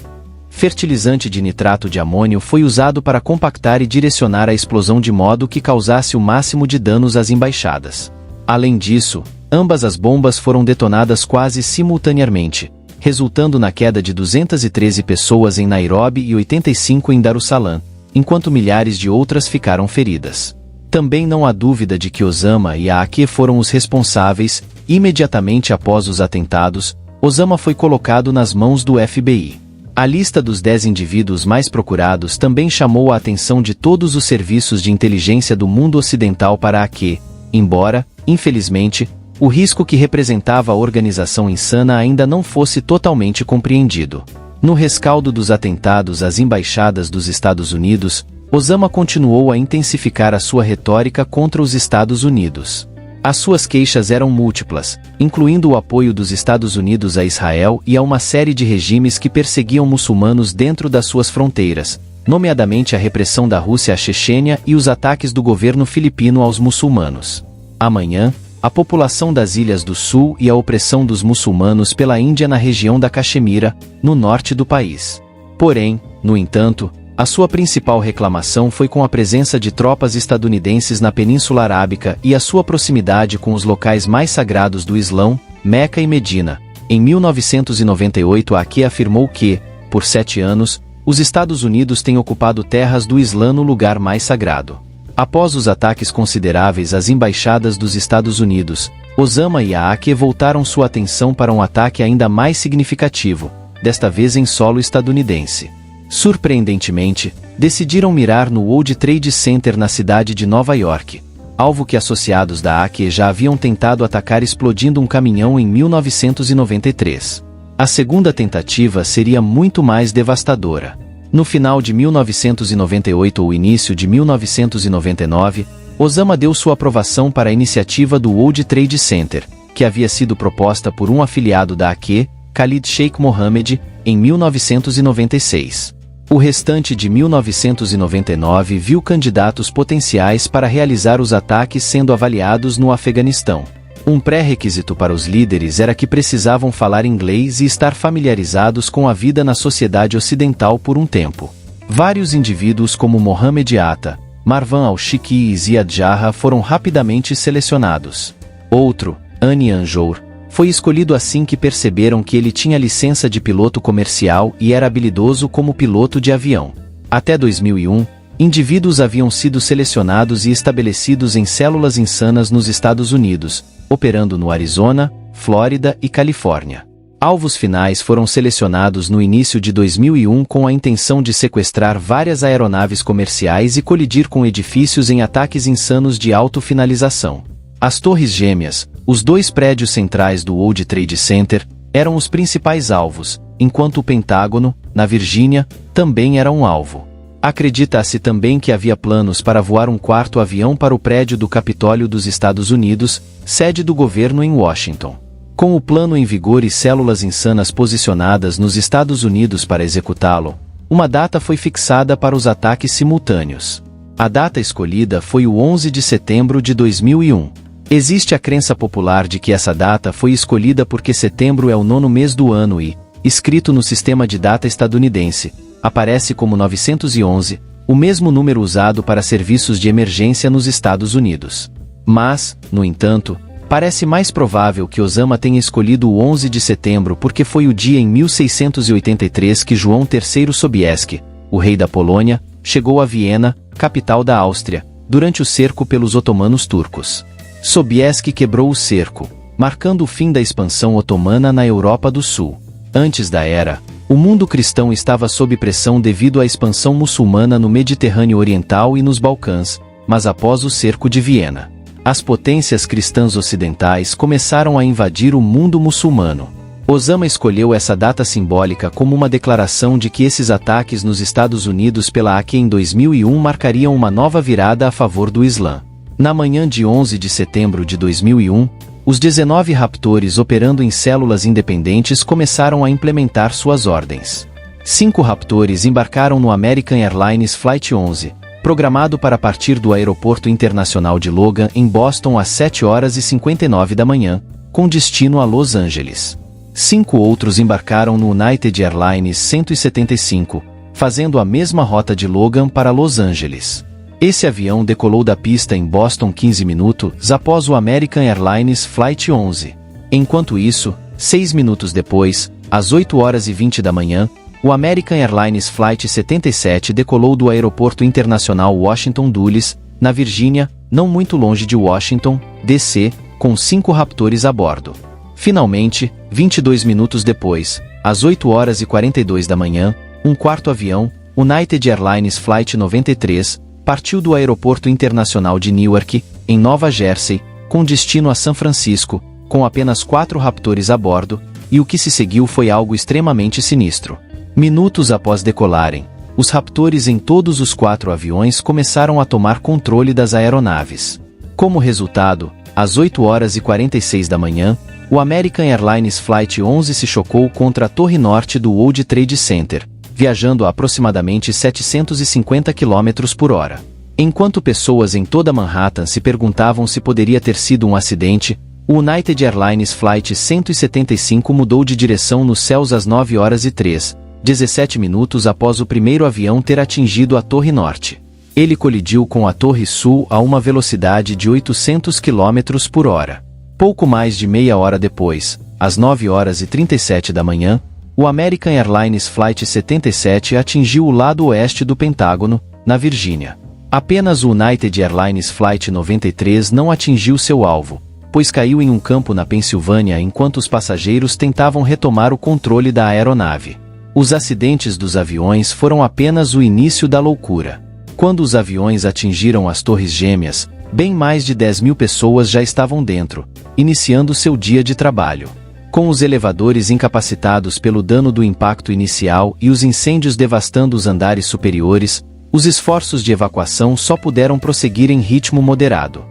S3: Fertilizante de nitrato de amônio foi usado para compactar e direcionar a explosão de modo que causasse o máximo de danos às embaixadas. Além disso, ambas as bombas foram detonadas quase simultaneamente, resultando na queda de 213 pessoas em Nairobi e 85 em Darussalam, enquanto milhares de outras ficaram feridas. Também não há dúvida de que Osama e a AQ foram os responsáveis. Imediatamente após os atentados, Osama foi colocado nas mãos do FBI. A lista dos 10 indivíduos mais procurados também chamou a atenção de todos os serviços de inteligência do mundo ocidental para a que, embora, infelizmente, o risco que representava a organização insana ainda não fosse totalmente compreendido. No rescaldo dos atentados às embaixadas dos Estados Unidos, Osama continuou a intensificar a sua retórica contra os Estados Unidos. As suas queixas eram múltiplas, incluindo o apoio dos Estados Unidos a Israel e a uma série de regimes que perseguiam muçulmanos dentro das suas fronteiras, nomeadamente a repressão da Rússia à Chechênia e os ataques do governo filipino aos muçulmanos. Amanhã, a população das Ilhas do Sul e a opressão dos muçulmanos pela Índia na região da Caxemira, no norte do país. Porém, no entanto, a sua principal reclamação foi com a presença de tropas estadunidenses na Península Arábica e a sua proximidade com os locais mais sagrados do Islão, Meca e Medina. Em 1998 a AQ afirmou que, por 7 anos, os Estados Unidos têm ocupado terras do Islã no lugar mais sagrado. Após os ataques consideráveis às embaixadas dos Estados Unidos, Osama e a AQ voltaram sua atenção para um ataque ainda mais significativo, desta vez em solo estadunidense. Surpreendentemente, decidiram mirar no World Trade Center na cidade de Nova York, alvo que associados da AQ já haviam tentado atacar explodindo um caminhão em 1993. A segunda tentativa seria muito mais devastadora. No final de 1998 ou início de 1999, Osama deu sua aprovação para a iniciativa do World Trade Center, que havia sido proposta por um afiliado da AQ, Khalid Sheikh Mohammed, em 1996. O restante de 1999 viu candidatos potenciais para realizar os ataques sendo avaliados no Afeganistão. Um pré-requisito para os líderes era que precisavam falar inglês e estar familiarizados com a vida na sociedade ocidental por um tempo. Vários indivíduos como Mohamed Atta, Marwan al-Shiki e Ziad Jarrah foram rapidamente selecionados. Outro, Ani Anjour, foi escolhido assim que perceberam que ele tinha licença de piloto comercial e era habilidoso como piloto de avião. Até 2001, indivíduos haviam sido selecionados e estabelecidos em células insanas nos Estados Unidos, operando no Arizona, Flórida e Califórnia. Alvos finais foram selecionados no início de 2001 com a intenção de sequestrar várias aeronaves comerciais e colidir com edifícios em ataques insanos de autofinalização. As Torres Gêmeas, os 2 prédios centrais do World Trade Center, eram os principais alvos, enquanto o Pentágono, na Virgínia, também era um alvo. Acredita-se também que havia planos para voar um 4º avião para o prédio do Capitólio dos Estados Unidos, sede do governo em Washington. Com o plano em vigor e células insanas posicionadas nos Estados Unidos para executá-lo, uma data foi fixada para os ataques simultâneos. A data escolhida foi o 11 de setembro de 2001. Existe a crença popular de que essa data foi escolhida porque setembro é o 9º mês do ano e, escrito no sistema de data estadunidense, aparece como 911, o mesmo número usado para serviços de emergência nos Estados Unidos. Mas, no entanto, parece mais provável que Osama tenha escolhido o 11 de setembro porque foi o dia em 1683 que João III Sobieski, o rei da Polônia, chegou a Viena, capital da Áustria, durante o cerco pelos otomanos turcos. Sobieski quebrou o cerco, marcando o fim da expansão otomana na Europa do Sul. Antes da era, o mundo cristão estava sob pressão devido à expansão muçulmana no Mediterrâneo Oriental e nos Balcãs, mas após o cerco de Viena, as potências cristãs ocidentais começaram a invadir o mundo muçulmano. Osama escolheu essa data simbólica como uma declaração de que esses ataques nos Estados Unidos pela AQ em 2001 marcariam uma nova virada a favor do Islã. Na manhã de 11 de setembro de 2001, os 19 raptores operando em células independentes começaram a implementar suas ordens. 5 raptores embarcaram no American Airlines Flight 11, programado para partir do Aeroporto Internacional de Logan em Boston às 7h59 da manhã, com destino a Los Angeles. 5 outros embarcaram no United Airlines 175, fazendo a mesma rota de Logan para Los Angeles. Esse avião decolou da pista em Boston 15 minutos após o American Airlines Flight 11. Enquanto isso, 6 minutos depois, às 8h20 da manhã, o American Airlines Flight 77 decolou do Aeroporto Internacional Washington Dulles, na Virgínia, não muito longe de Washington, D.C., com 5 raptores a bordo. Finalmente, 22 minutos depois, às 8h42 da manhã, um quarto avião, United Airlines Flight 93, partiu do Aeroporto Internacional de Newark, em Nova Jersey, com destino a São Francisco, com apenas 4 raptores a bordo, e o que se seguiu foi algo extremamente sinistro. Minutos após decolarem, os raptores em todos os 4 aviões começaram a tomar controle das aeronaves. Como resultado, às 8h46 da manhã, o American Airlines Flight 11 se chocou contra a torre norte do World Trade Center, viajando a aproximadamente 750 km/h. Enquanto pessoas em toda Manhattan se perguntavam se poderia ter sido um acidente, o United Airlines Flight 175 mudou de direção nos céus às 9h03, 17 minutos após o primeiro avião ter atingido a torre norte. Ele colidiu com a torre sul a uma velocidade de 800 km/h. Pouco mais de meia hora depois, às 9h37 da manhã, o American Airlines Flight 77 atingiu o lado oeste do Pentágono, na Virgínia. Apenas o United Airlines Flight 93 não atingiu seu alvo, pois caiu em um campo na Pensilvânia enquanto os passageiros tentavam retomar o controle da aeronave. Os acidentes dos aviões foram apenas o início da loucura. Quando os aviões atingiram as Torres Gêmeas, bem mais de 10.000 pessoas já estavam dentro, iniciando seu dia de trabalho. Com os elevadores incapacitados pelo dano do impacto inicial e os incêndios devastando os andares superiores, os esforços de evacuação só puderam prosseguir em ritmo moderado.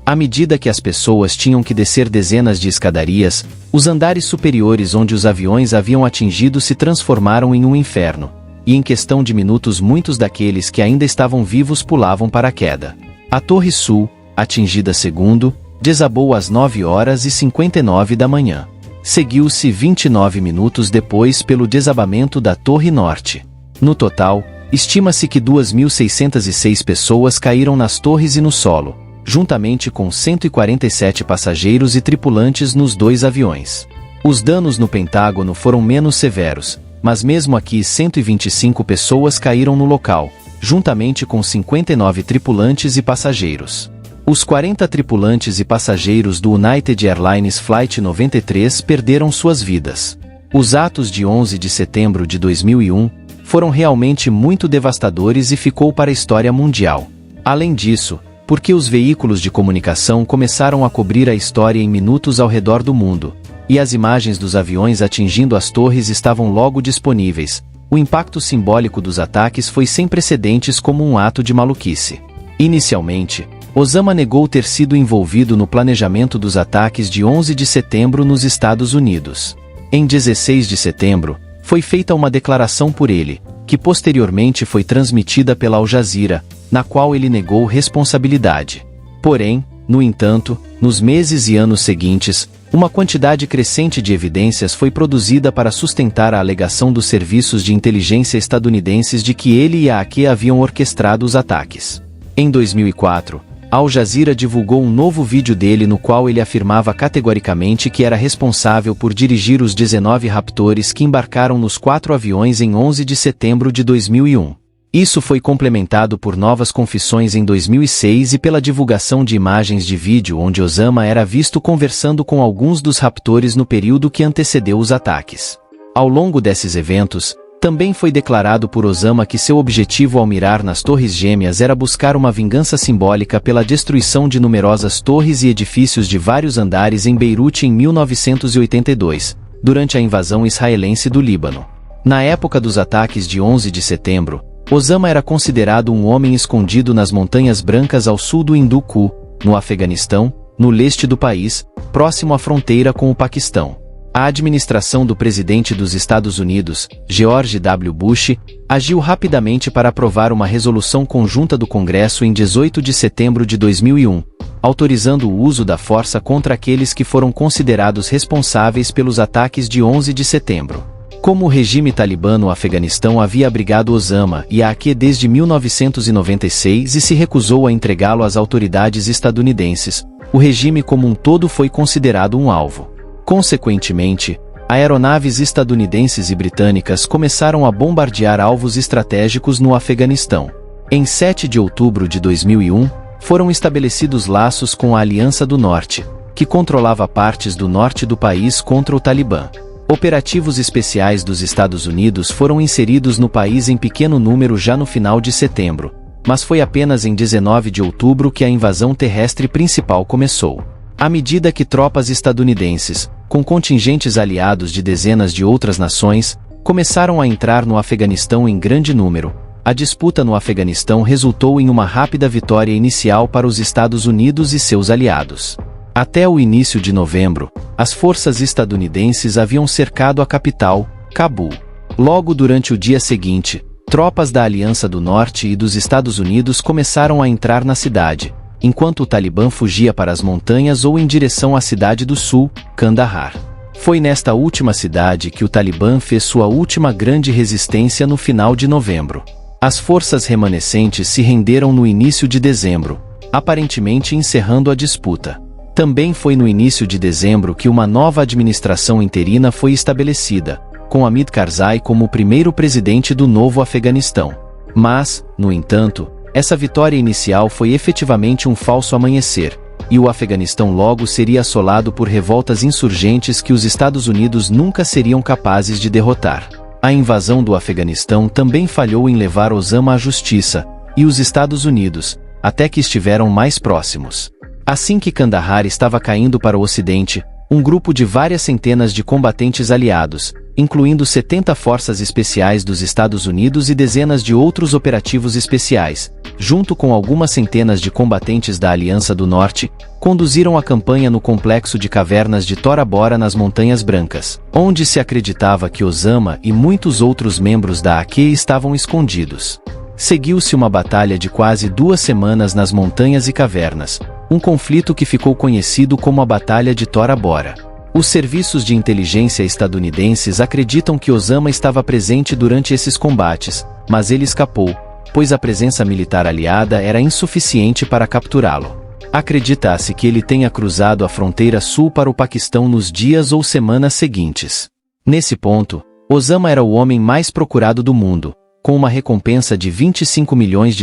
S3: À medida que as pessoas tinham que descer dezenas de escadarias, os andares superiores onde os aviões haviam atingido se transformaram em um inferno, e em questão de minutos muitos daqueles que ainda estavam vivos pulavam para a queda. A Torre Sul, atingida segundo, desabou às 9h59 da manhã. Seguiu-se 29 minutos depois pelo desabamento da Torre Norte. No total, estima-se que 2.606 pessoas caíram nas torres e no solo, juntamente com 147 passageiros e tripulantes nos 2 aviões. Os danos no Pentágono foram menos severos, mas mesmo aqui 125 pessoas caíram no local, juntamente com 59 tripulantes e passageiros. Os 40 tripulantes e passageiros do United Airlines Flight 93 perderam suas vidas. Os atos de 11 de setembro de 2001 foram realmente muito devastadores e ficou para a história mundial. Além disso, porque os veículos de comunicação começaram a cobrir a história em minutos ao redor do mundo, e as imagens dos aviões atingindo as torres estavam logo disponíveis, o impacto simbólico dos ataques foi sem precedentes como um ato de maluquice. Inicialmente, Osama negou ter sido envolvido no planejamento dos ataques de 11 de setembro nos Estados Unidos. Em 16 de setembro, foi feita uma declaração por ele, que posteriormente foi transmitida pela Al Jazeera, na qual ele negou responsabilidade. Porém, no entanto, nos meses e anos seguintes, uma quantidade crescente de evidências foi produzida para sustentar a alegação dos serviços de inteligência estadunidenses de que ele e a AQ haviam orquestrado os ataques. Em 2004, Al Jazeera divulgou um novo vídeo dele no qual ele afirmava categoricamente que era responsável por dirigir os 19 raptores que embarcaram nos 4 aviões em 11 de setembro de 2001. Isso foi complementado por novas confissões em 2006 e pela divulgação de imagens de vídeo onde Osama era visto conversando com alguns dos raptores no período que antecedeu os ataques. Ao longo desses eventos, também foi declarado por Osama que seu objetivo ao mirar nas Torres Gêmeas era buscar uma vingança simbólica pela destruição de numerosas torres e edifícios de vários andares em Beirute em 1982, durante a invasão israelense do Líbano. Na época dos ataques de 11 de setembro, Osama era considerado um homem escondido nas Montanhas Brancas ao sul do Hindu Kush, no Afeganistão, no leste do país, próximo à fronteira com o Paquistão. A administração do presidente dos Estados Unidos, George W. Bush, agiu rapidamente para aprovar uma resolução conjunta do Congresso em 18 de setembro de 2001, autorizando o uso da força contra aqueles que foram considerados responsáveis pelos ataques de 11 de setembro. Como o regime talibã no Afeganistão havia abrigado Osama e a AQ desde 1996 e se recusou a entregá-lo às autoridades estadunidenses, o regime como um todo foi considerado um alvo. Consequentemente, aeronaves estadunidenses e britânicas começaram a bombardear alvos estratégicos no Afeganistão. Em 7 de outubro de 2001, foram estabelecidos laços com a Aliança do Norte, que controlava partes do norte do país contra o Talibã. Operativos especiais dos Estados Unidos foram inseridos no país em pequeno número já no final de setembro, mas foi apenas em 19 de outubro que a invasão terrestre principal começou. À medida que tropas estadunidenses, com contingentes aliados de dezenas de outras nações, começaram a entrar no Afeganistão em grande número, a disputa no Afeganistão resultou em uma rápida vitória inicial para os Estados Unidos e seus aliados. Até o início de novembro, as forças estadunidenses haviam cercado a capital, Cabul. Logo durante o dia seguinte, tropas da Aliança do Norte e dos Estados Unidos começaram a entrar na cidade, enquanto o Talibã fugia para as montanhas ou em direção à cidade do sul, Kandahar. Foi nesta última cidade que o Talibã fez sua última grande resistência no final de novembro. As forças remanescentes se renderam no início de dezembro, aparentemente encerrando a disputa. Também foi no início de dezembro que uma nova administração interina foi estabelecida, com Hamid Karzai como o primeiro presidente do novo Afeganistão. Mas, no entanto, essa vitória inicial foi efetivamente um falso amanhecer, e o Afeganistão logo seria assolado por revoltas insurgentes que os Estados Unidos nunca seriam capazes de derrotar. A invasão do Afeganistão também falhou em levar Osama à justiça, e os Estados Unidos, até que estiveram mais próximos. Assim que Kandahar estava caindo para o ocidente, um grupo de várias centenas de combatentes aliados, incluindo 70 forças especiais dos Estados Unidos e dezenas de outros operativos especiais, junto com algumas centenas de combatentes da Aliança do Norte, conduziram a campanha no complexo de cavernas de Tora Bora nas Montanhas Brancas, onde se acreditava que Osama e muitos outros membros da AQ estavam escondidos. Seguiu-se uma batalha de quase 2 semanas nas montanhas e cavernas, um conflito que ficou conhecido como a Batalha de Tora Bora. Os serviços de inteligência estadunidenses acreditam que Osama estava presente durante esses combates, mas ele escapou, pois a presença militar aliada era insuficiente para capturá-lo. Acredita-se que ele tenha cruzado a fronteira sul para o Paquistão nos dias ou semanas seguintes. Nesse ponto, Osama era o homem mais procurado do mundo, com uma recompensa de $25 milhões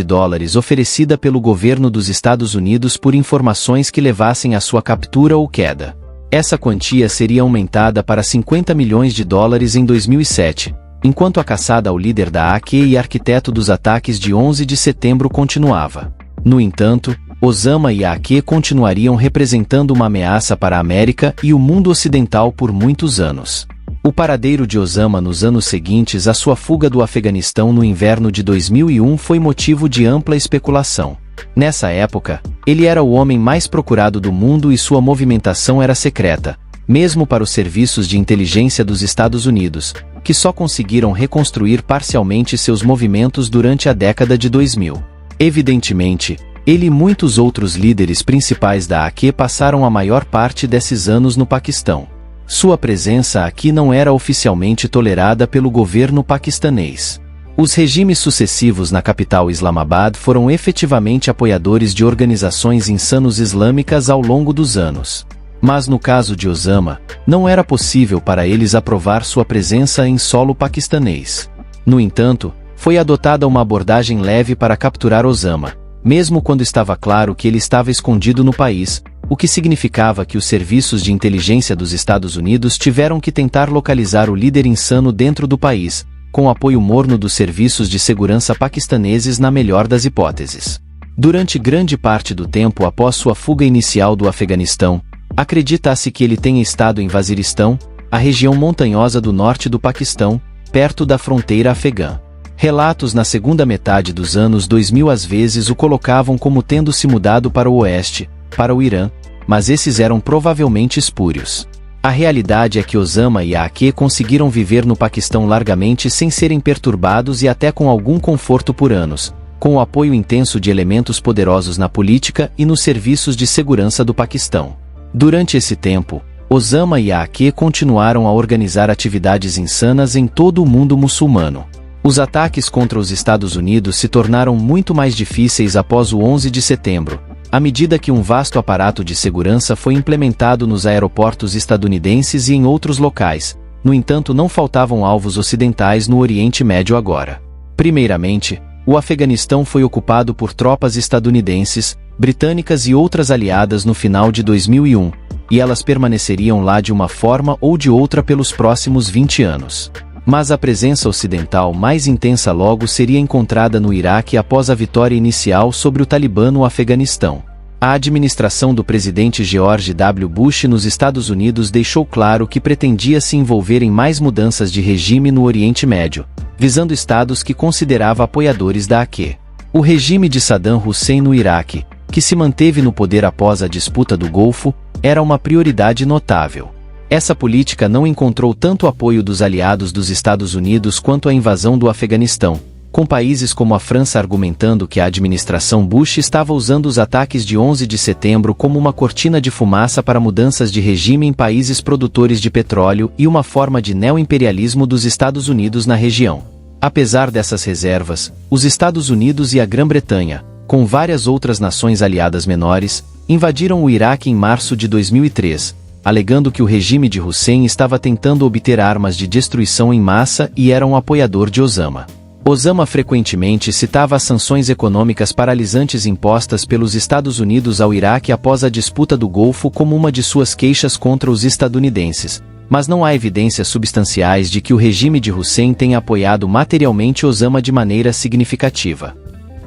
S3: oferecida pelo governo dos Estados Unidos por informações que levassem à sua captura ou queda. Essa quantia seria aumentada para $50 milhões em 2007, enquanto a caçada ao líder da AQ e arquiteto dos ataques de 11 de setembro continuava. No entanto, Osama e a AQ continuariam representando uma ameaça para a América e o mundo ocidental por muitos anos. O paradeiro de Osama nos anos seguintes à sua fuga do Afeganistão no inverno de 2001 foi motivo de ampla especulação. Nessa época, ele era o homem mais procurado do mundo e sua movimentação era secreta, mesmo para os serviços de inteligência dos Estados Unidos, que só conseguiram reconstruir parcialmente seus movimentos durante a década de 2000. Evidentemente, ele e muitos outros líderes principais da AQ passaram a maior parte desses anos no Paquistão. Sua presença aqui não era oficialmente tolerada pelo governo paquistanês. Os regimes sucessivos na capital Islamabad foram efetivamente apoiadores de organizações insanos islâmicas ao longo dos anos. Mas no caso de Osama, não era possível para eles aprovar sua presença em solo paquistanês. No entanto, foi adotada uma abordagem leve para capturar Osama, mesmo quando estava claro que ele estava escondido no país, o que significava que os serviços de inteligência dos Estados Unidos tiveram que tentar localizar o líder insano dentro do país, com apoio morno dos serviços de segurança paquistaneses na melhor das hipóteses. Durante grande parte do tempo após sua fuga inicial do Afeganistão, acredita-se que ele tenha estado em Waziristão, a região montanhosa do norte do Paquistão, perto da fronteira afegã. Relatos na segunda metade dos anos 2000 às vezes o colocavam como tendo se mudado para o oeste, para o Irã, mas esses eram provavelmente espúrios. A realidade é que Osama e a AQ conseguiram viver no Paquistão largamente sem serem perturbados e até com algum conforto por anos, com o apoio intenso de elementos poderosos na política e nos serviços de segurança do Paquistão. Durante esse tempo, Osama e a AQ continuaram a organizar atividades insanas em todo o mundo muçulmano. Os ataques contra os Estados Unidos se tornaram muito mais difíceis após o 11 de setembro, à medida que um vasto aparato de segurança foi implementado nos aeroportos estadunidenses e em outros locais. No entanto, não faltavam alvos ocidentais no Oriente Médio agora. Primeiramente, o Afeganistão foi ocupado por tropas estadunidenses, britânicas e outras aliadas no final de 2001, e elas permaneceriam lá de uma forma ou de outra pelos próximos 20 anos. Mas a presença ocidental mais intensa logo seria encontrada no Iraque após a vitória inicial sobre o Talibã no Afeganistão. A administração do presidente George W. Bush nos Estados Unidos deixou claro que pretendia se envolver em mais mudanças de regime no Oriente Médio, visando estados que considerava apoiadores da AQ. O regime de Saddam Hussein no Iraque, que se manteve no poder após a disputa do Golfo, era uma prioridade notável. Essa política não encontrou tanto apoio dos aliados dos Estados Unidos quanto a invasão do Afeganistão, com países como a França argumentando que a administração Bush estava usando os ataques de 11 de setembro como uma cortina de fumaça para mudanças de regime em países produtores de petróleo e uma forma de neoimperialismo dos Estados Unidos na região. Apesar dessas reservas, os Estados Unidos e a Grã-Bretanha, com várias outras nações aliadas menores, invadiram o Iraque em março de 2003, alegando que o regime de Hussein estava tentando obter armas de destruição em massa e era um apoiador de Osama. Osama frequentemente citava as sanções econômicas paralisantes impostas pelos Estados Unidos ao Iraque após a disputa do Golfo como uma de suas queixas contra os estadunidenses, mas não há evidências substanciais de que o regime de Hussein tenha apoiado materialmente Osama de maneira significativa.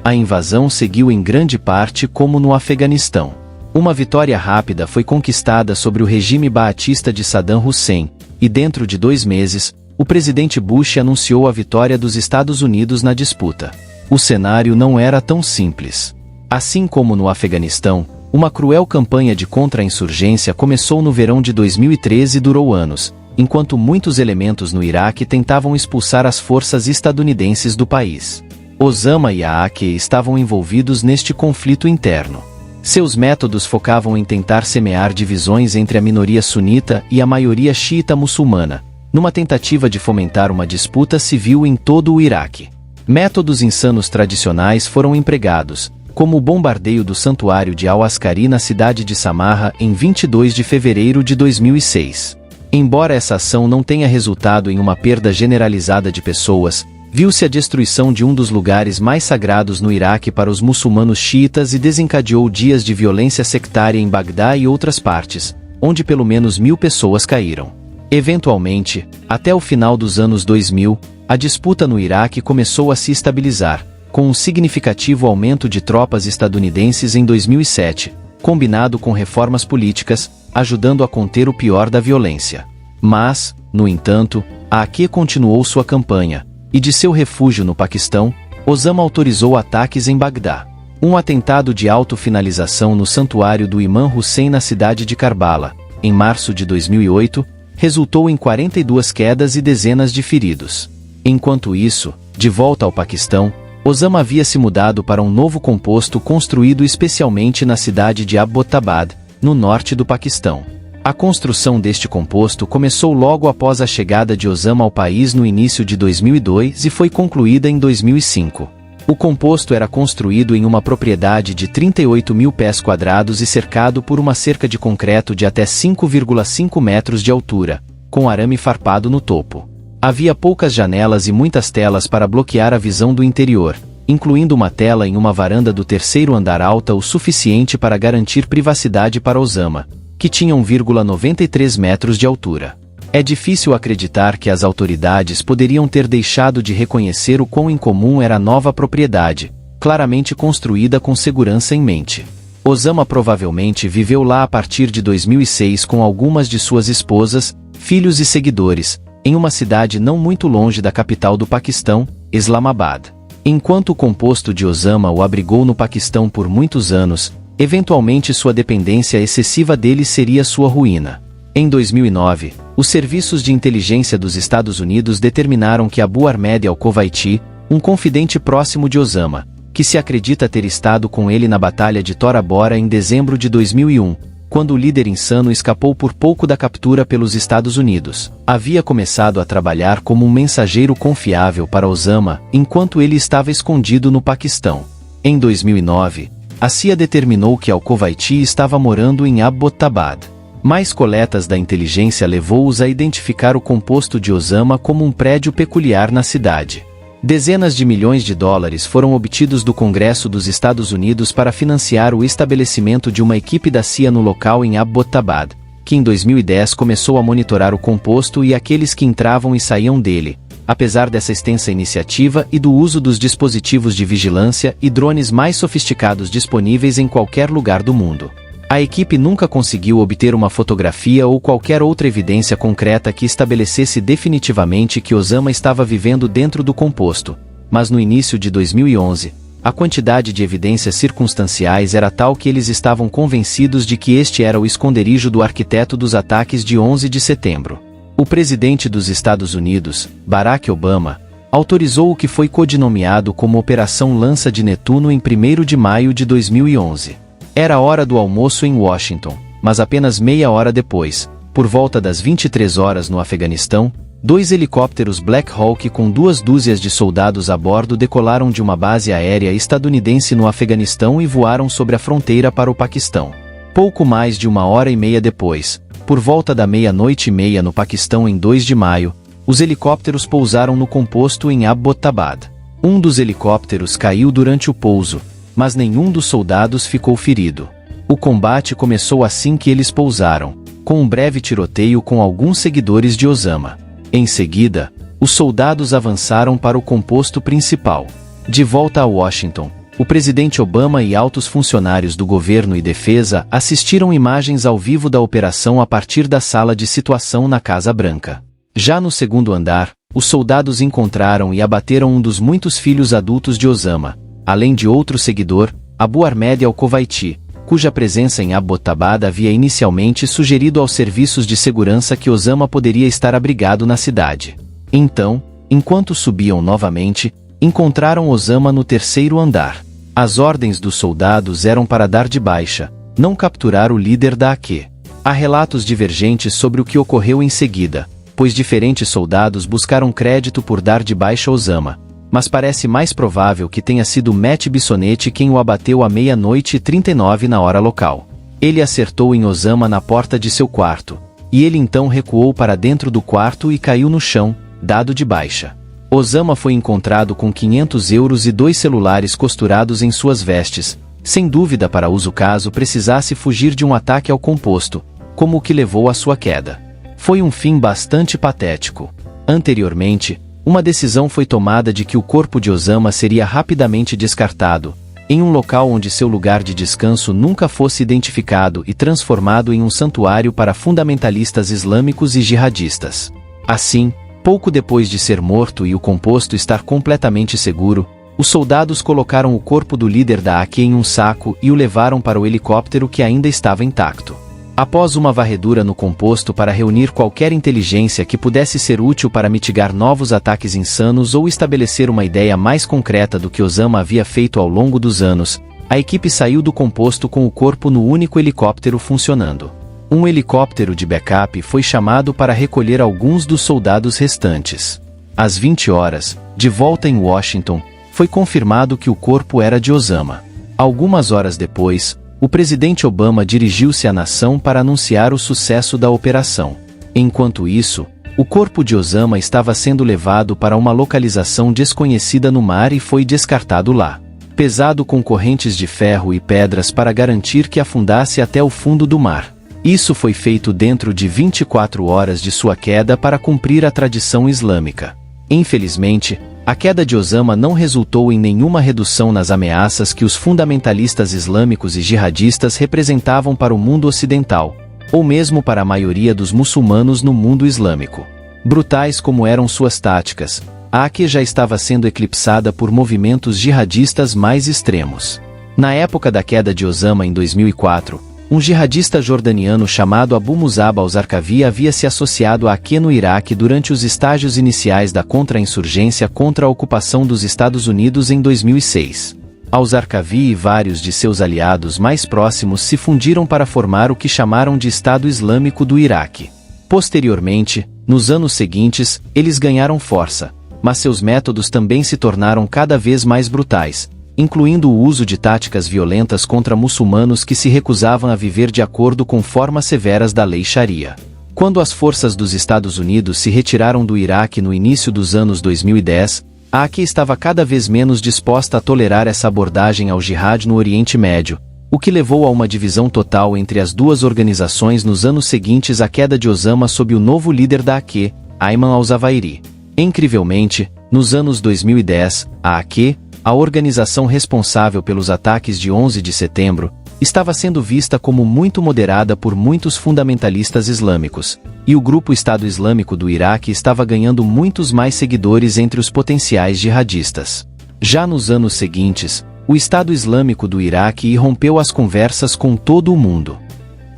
S3: A invasão seguiu em grande parte como no Afeganistão. Uma vitória rápida foi conquistada sobre o regime baatista de Saddam Hussein, e dentro de 2 meses, o presidente Bush anunciou a vitória dos Estados Unidos na disputa. O cenário não era tão simples. Assim como no Afeganistão, uma cruel campanha de contra-insurgência começou no verão de 2013 e durou anos, enquanto muitos elementos no Iraque tentavam expulsar as forças estadunidenses do país. Osama e a AQ estavam envolvidos neste conflito interno. Seus métodos focavam em tentar semear divisões entre a minoria sunita e a maioria xiita muçulmana, numa tentativa de fomentar uma disputa civil em todo o Iraque. Métodos insanos tradicionais foram empregados, como o bombardeio do santuário de Al-Askari na cidade de Samarra em 22 de fevereiro de 2006. Embora essa ação não tenha resultado em uma perda generalizada de pessoas, viu-se a destruição de um dos lugares mais sagrados no Iraque para os muçulmanos xiitas e desencadeou dias de violência sectária em Bagdá e outras partes, onde pelo menos 1.000 pessoas caíram. Eventualmente, até o final dos anos 2000, a disputa no Iraque começou a se estabilizar, com um significativo aumento de tropas estadunidenses em 2007, combinado com reformas políticas, ajudando a conter o pior da violência. Mas, no entanto, a AQ continuou sua campanha, e de seu refúgio no Paquistão, Osama autorizou ataques em Bagdá. Um atentado de autofinalização no santuário do Imã Hussein na cidade de Karbala, em março de 2008, resultou em 42 quedas e dezenas de feridos. Enquanto isso, de volta ao Paquistão, Osama havia se mudado para um novo composto construído especialmente na cidade de Abbottabad, no norte do Paquistão. A construção deste composto começou logo após a chegada de Osama ao país no início de 2002 e foi concluída em 2005. O composto era construído em uma propriedade de 38.000 pés quadrados e cercado por uma cerca de concreto de até 5,5 metros de altura, com arame farpado no topo. Havia poucas janelas e muitas telas para bloquear a visão do interior, incluindo uma tela em uma varanda do 3º andar alta o suficiente para garantir privacidade para Osama, que tinha 1,93 metros de altura. É difícil acreditar que as autoridades poderiam ter deixado de reconhecer o quão incomum era a nova propriedade, claramente construída com segurança em mente. Osama provavelmente viveu lá a partir de 2006 com algumas de suas esposas, filhos e seguidores, em uma cidade não muito longe da capital do Paquistão, Islamabad. Enquanto o composto de Osama o abrigou no Paquistão por muitos anos, eventualmente sua dependência excessiva dele seria sua ruína. Em 2009, os serviços de inteligência dos Estados Unidos determinaram que Abu Ahmed al-Kuwaiti, um confidente próximo de Osama, que se acredita ter estado com ele na Batalha de Tora Bora em dezembro de 2001, quando o líder insano escapou por pouco da captura pelos Estados Unidos, havia começado a trabalhar como um mensageiro confiável para Osama enquanto ele estava escondido no Paquistão. Em 2009, a CIA determinou que al-Kuwaiti estava morando em Abbottabad. Mais coletas da inteligência levou-os a identificar o composto de Osama como um prédio peculiar na cidade. Dezenas de milhões de dólares foram obtidos do Congresso dos Estados Unidos para financiar o estabelecimento de uma equipe da CIA no local em Abbottabad, que em 2010 começou a monitorar o composto e aqueles que entravam e saíam dele, apesar dessa extensa iniciativa e do uso dos dispositivos de vigilância e drones mais sofisticados disponíveis em qualquer lugar do mundo. A equipe nunca conseguiu obter uma fotografia ou qualquer outra evidência concreta que estabelecesse definitivamente que Osama estava vivendo dentro do composto, mas no início de 2011, a quantidade de evidências circunstanciais era tal que eles estavam convencidos de que este era o esconderijo do arquiteto dos ataques de 11 de setembro. O presidente dos Estados Unidos, Barack Obama, autorizou o que foi codinomeado como Operação Lança de Netuno em 1º de maio de 2011. Era a hora do almoço em Washington, mas apenas meia hora depois, por volta das 23 horas no Afeganistão, 2 helicópteros Black Hawk com 2 dúzias de soldados a bordo decolaram de uma base aérea estadunidense no Afeganistão e voaram sobre a fronteira para o Paquistão. Pouco mais de 1h30 depois, por volta da 00:30 no Paquistão em 2 de maio, os helicópteros pousaram no composto em Abbottabad. Um dos helicópteros caiu durante o pouso, mas nenhum dos soldados ficou ferido. O combate começou assim que eles pousaram, com um breve tiroteio com alguns seguidores de Osama. Em seguida, os soldados avançaram para o composto principal. De volta a Washington, o presidente Obama e altos funcionários do governo e defesa assistiram imagens ao vivo da operação a partir da sala de situação na Casa Branca. Já no segundo andar, os soldados encontraram e abateram um dos muitos filhos adultos de Osama, além de outro seguidor, Abu Ahmed al-Kuwaiti, cuja presença em Abbottabad havia inicialmente sugerido aos serviços de segurança que Osama poderia estar abrigado na cidade. Então, enquanto subiam novamente, encontraram Osama no terceiro andar. As ordens dos soldados eram para dar de baixa, não capturar o líder da AQ. Há relatos divergentes sobre o que ocorreu em seguida, pois diferentes soldados buscaram crédito por dar de baixa Osama, mas parece mais provável que tenha sido Matt Bissonette quem o abateu à 00:39 na hora local. Ele acertou em Osama na porta de seu quarto, e ele então recuou para dentro do quarto e caiu no chão, dado de baixa. Osama foi encontrado com 500 euros e 2 celulares costurados em suas vestes, sem dúvida para uso caso precisasse fugir de um ataque ao composto, como o que levou à sua queda. Foi um fim bastante patético. Anteriormente, uma decisão foi tomada de que o corpo de Osama seria rapidamente descartado, em um local onde seu lugar de descanso nunca fosse identificado e transformado em um santuário para fundamentalistas islâmicos e jihadistas. Assim, pouco depois de ser morto e o composto estar completamente seguro, os soldados colocaram o corpo do líder da AQ em um saco e o levaram para o helicóptero que ainda estava intacto. Após uma varredura no composto para reunir qualquer inteligência que pudesse ser útil para mitigar novos ataques insanos ou estabelecer uma ideia mais concreta do que Osama havia feito ao longo dos anos, a equipe saiu do composto com o corpo no único helicóptero funcionando. Um helicóptero de backup foi chamado para recolher alguns dos soldados restantes. Às 20 horas, de volta em Washington, foi confirmado que o corpo era de Osama. Algumas horas depois, o presidente Obama dirigiu-se à nação para anunciar o sucesso da operação. Enquanto isso, o corpo de Osama estava sendo levado para uma localização desconhecida no mar e foi descartado lá, pesado com correntes de ferro e pedras para garantir que afundasse até o fundo do mar. Isso foi feito dentro de 24 horas de sua queda para cumprir a tradição islâmica. Infelizmente, a queda de Osama não resultou em nenhuma redução nas ameaças que os fundamentalistas islâmicos e jihadistas representavam para o mundo ocidental, ou mesmo para a maioria dos muçulmanos no mundo islâmico. Brutais como eram suas táticas, a AQ já estava sendo eclipsada por movimentos jihadistas mais extremos. Na época da queda de Osama em 2004, um jihadista jordaniano chamado Abu Musab al-Zarqawi havia se associado à AQ no Iraque durante os estágios iniciais da contra-insurgência contra a ocupação dos Estados Unidos em 2006. Al-Zarqawi e vários de seus aliados mais próximos se fundiram para formar o que chamaram de Estado Islâmico do Iraque. Posteriormente, nos anos seguintes, eles ganharam força, mas seus métodos também se tornaram cada vez mais brutais, incluindo o uso de táticas violentas contra muçulmanos que se recusavam a viver de acordo com formas severas da lei Sharia. Quando as forças dos Estados Unidos se retiraram do Iraque no início dos anos 2010, a AQ estava cada vez menos disposta a tolerar essa abordagem ao jihad no Oriente Médio, o que levou a uma divisão total entre as duas organizações nos anos seguintes à queda de Osama sob o novo líder da AQ, Ayman al-Zawahiri. Incrivelmente, nos anos 2010, a AQ, a organização responsável pelos ataques de 11 de setembro, estava sendo vista como muito moderada por muitos fundamentalistas islâmicos, e o grupo Estado Islâmico do Iraque estava ganhando muitos mais seguidores entre os potenciais jihadistas. Já nos anos seguintes, o Estado Islâmico do Iraque irrompeu as conversas com todo o mundo.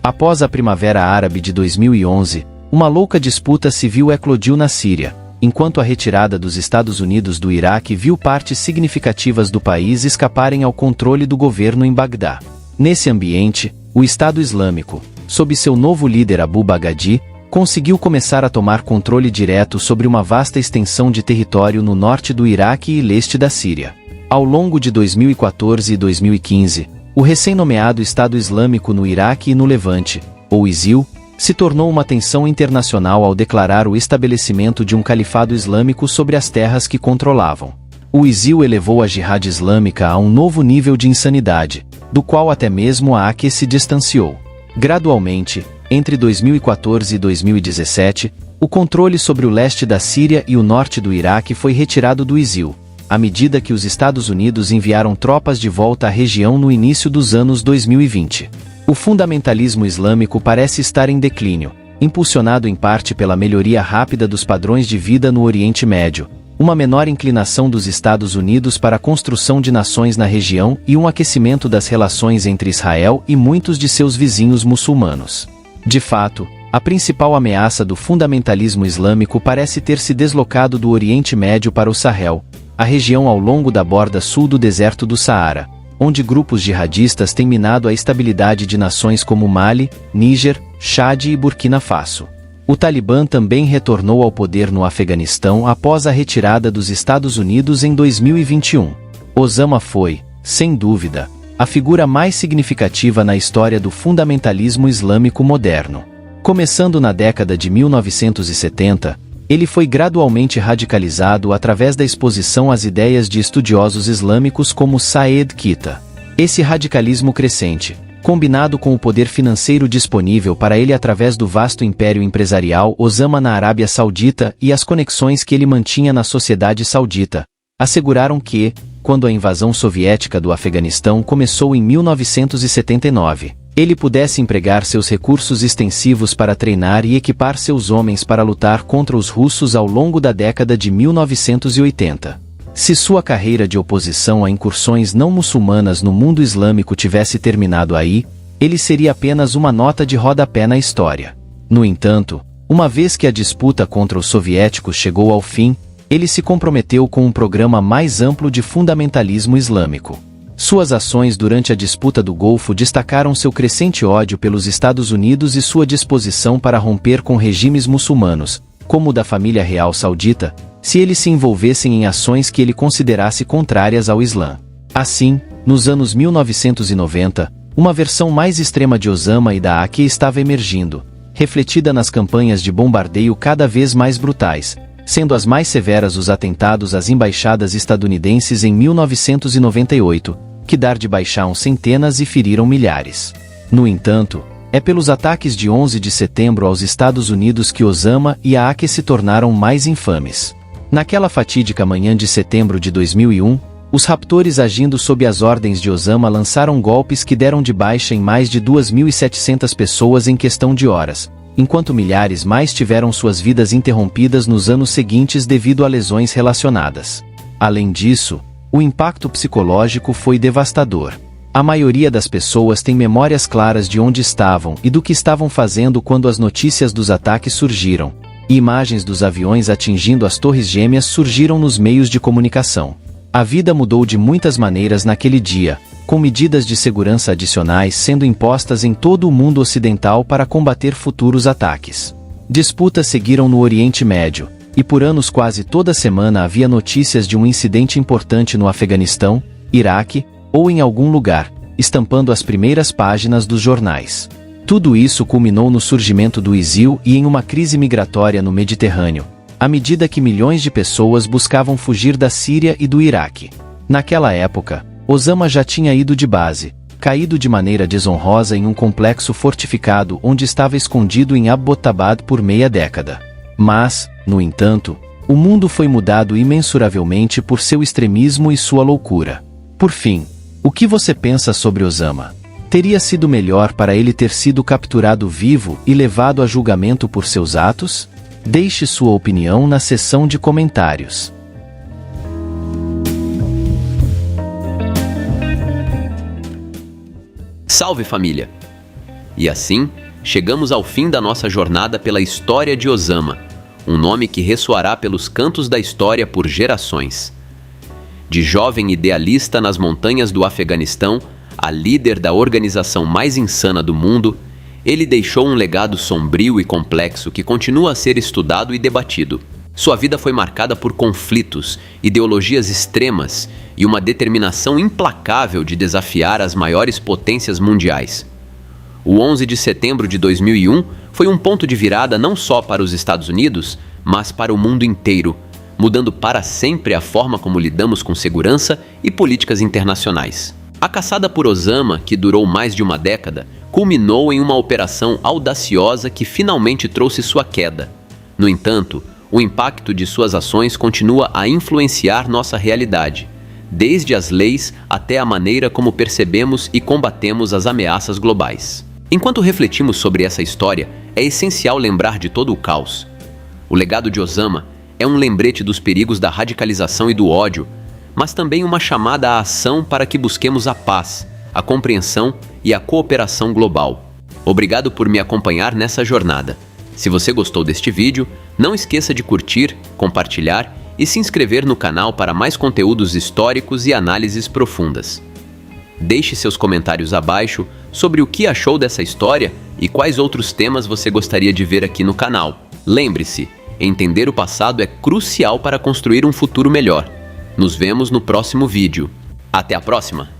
S3: Após a Primavera Árabe de 2011, uma louca disputa civil eclodiu na Síria, enquanto a retirada dos Estados Unidos do Iraque viu partes significativas do país escaparem ao controle do governo em Bagdá. Nesse ambiente, o Estado Islâmico, sob seu novo líder Abu Baghdadi, conseguiu começar a tomar controle direto sobre uma vasta extensão de território no norte do Iraque e leste da Síria. Ao longo de 2014 e 2015, o recém-nomeado Estado Islâmico no Iraque e no Levante, ou ISIL, se tornou uma tensão internacional ao declarar o estabelecimento de um califado islâmico sobre as terras que controlavam. O ISIL elevou a Jihad Islâmica a um novo nível de insanidade, do qual até mesmo a AQ se distanciou. Gradualmente, entre 2014 e 2017, o controle sobre o leste da Síria e o norte do Iraque foi retirado do ISIL, à medida que os Estados Unidos enviaram tropas de volta à região no início dos anos 2020. O fundamentalismo islâmico parece estar em declínio, impulsionado em parte pela melhoria rápida dos padrões de vida no Oriente Médio, uma menor inclinação dos Estados Unidos para a construção de nações na região e um aquecimento das relações entre Israel e muitos de seus vizinhos muçulmanos. De fato, a principal ameaça do fundamentalismo islâmico parece ter se deslocado do Oriente Médio para o Sahel, a região ao longo da borda sul do deserto do Saara, onde grupos jihadistas têm minado a estabilidade de nações como Mali, Níger, Chad e Burkina Faso. O Talibã também retornou ao poder no Afeganistão após a retirada dos Estados Unidos em 2021. Osama foi, sem dúvida, a figura mais significativa na história do fundamentalismo islâmico moderno. Começando na década de 1970, ele foi gradualmente radicalizado através da exposição às ideias de estudiosos islâmicos como Saed Qita. Esse radicalismo crescente, combinado com o poder financeiro disponível para ele através do vasto império empresarial Osama na Arábia Saudita e as conexões que ele mantinha na sociedade saudita, asseguraram que, quando a invasão soviética do Afeganistão começou em 1979, ele pudesse empregar seus recursos extensivos para treinar e equipar seus homens para lutar contra os russos ao longo da década de 1980. Se sua carreira de oposição a incursões não muçulmanas no mundo islâmico tivesse terminado aí, ele seria apenas uma nota de rodapé na história. No entanto, uma vez que a disputa contra os soviéticos chegou ao fim, ele se comprometeu com um programa mais amplo de fundamentalismo islâmico. Suas ações durante a disputa do Golfo destacaram seu crescente ódio pelos Estados Unidos e sua disposição para romper com regimes muçulmanos, como o da família real saudita, se eles se envolvessem em ações que ele considerasse contrárias ao Islã. Assim, nos anos 1990, uma versão mais extrema de Osama e da AQ estava emergindo, refletida nas campanhas de bombardeio cada vez mais brutais, sendo as mais severas os atentados às embaixadas estadunidenses em 1998, que dar de baixaram centenas e feriram milhares. No entanto, é pelos ataques de 11 de setembro aos Estados Unidos que Osama e a AQ se tornaram mais infames. Naquela fatídica manhã de setembro de 2001, os raptores agindo sob as ordens de Osama lançaram golpes que deram de baixa em mais de 2.700 pessoas em questão de horas, enquanto milhares mais tiveram suas vidas interrompidas nos anos seguintes devido a lesões relacionadas. Além disso, o impacto psicológico foi devastador. A maioria das pessoas tem memórias claras de onde estavam e do que estavam fazendo quando as notícias dos ataques surgiram, e imagens dos aviões atingindo as Torres Gêmeas surgiram nos meios de comunicação. A vida mudou de muitas maneiras naquele dia, com medidas de segurança adicionais sendo impostas em todo o mundo ocidental para combater futuros ataques. Disputas seguiram no Oriente Médio, e por anos quase toda semana havia notícias de um incidente importante no Afeganistão, Iraque, ou em algum lugar, estampando as primeiras páginas dos jornais. Tudo isso culminou no surgimento do ISIL e em uma crise migratória no Mediterrâneo, à medida que milhões de pessoas buscavam fugir da Síria e do Iraque. Naquela época, Osama já tinha ido de base, caído de maneira desonrosa em um complexo fortificado onde estava escondido em Abbottabad por meia década. Mas, no entanto, o mundo foi mudado imensuravelmente por seu extremismo e sua loucura. Por fim, o que você pensa sobre Osama? Teria sido melhor para ele ter sido capturado vivo e levado a julgamento por seus atos? Deixe sua opinião na seção de comentários.
S2: Salve, família! E assim, chegamos ao fim da nossa jornada pela história de Osama, um nome que ressoará pelos cantos da história por gerações. De jovem idealista nas montanhas do Afeganistão, a líder da organização mais insana do mundo, ele deixou um legado sombrio e complexo que continua a ser estudado e debatido. Sua vida foi marcada por conflitos, ideologias extremas e uma determinação implacável de desafiar as maiores potências mundiais. O 11 de setembro de 2001 foi um ponto de virada não só para os Estados Unidos, mas para o mundo inteiro, mudando para sempre a forma como lidamos com segurança e políticas internacionais. A caçada por Osama, que durou mais de uma década, culminou em uma operação audaciosa que finalmente trouxe sua queda. No entanto, o impacto de suas ações continua a influenciar nossa realidade, desde as leis até a maneira como percebemos e combatemos as ameaças globais. Enquanto refletimos sobre essa história, é essencial lembrar de todo o caos. O legado de Osama é um lembrete dos perigos da radicalização e do ódio, mas também uma chamada à ação para que busquemos a paz, a compreensão e a cooperação global. Obrigado por me acompanhar nessa jornada. Se você gostou deste vídeo, não esqueça de curtir, compartilhar e se inscrever no canal para mais conteúdos históricos e análises profundas. Deixe seus comentários abaixo sobre o que achou dessa história e quais outros temas você gostaria de ver aqui no canal. Lembre-se, entender o passado é crucial para construir um futuro melhor. Nos vemos no próximo vídeo. Até a próxima!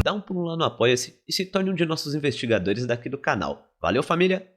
S1: Dá um pulo lá no Apoia-se e se torne um de nossos investigadores daqui do canal. Valeu, família!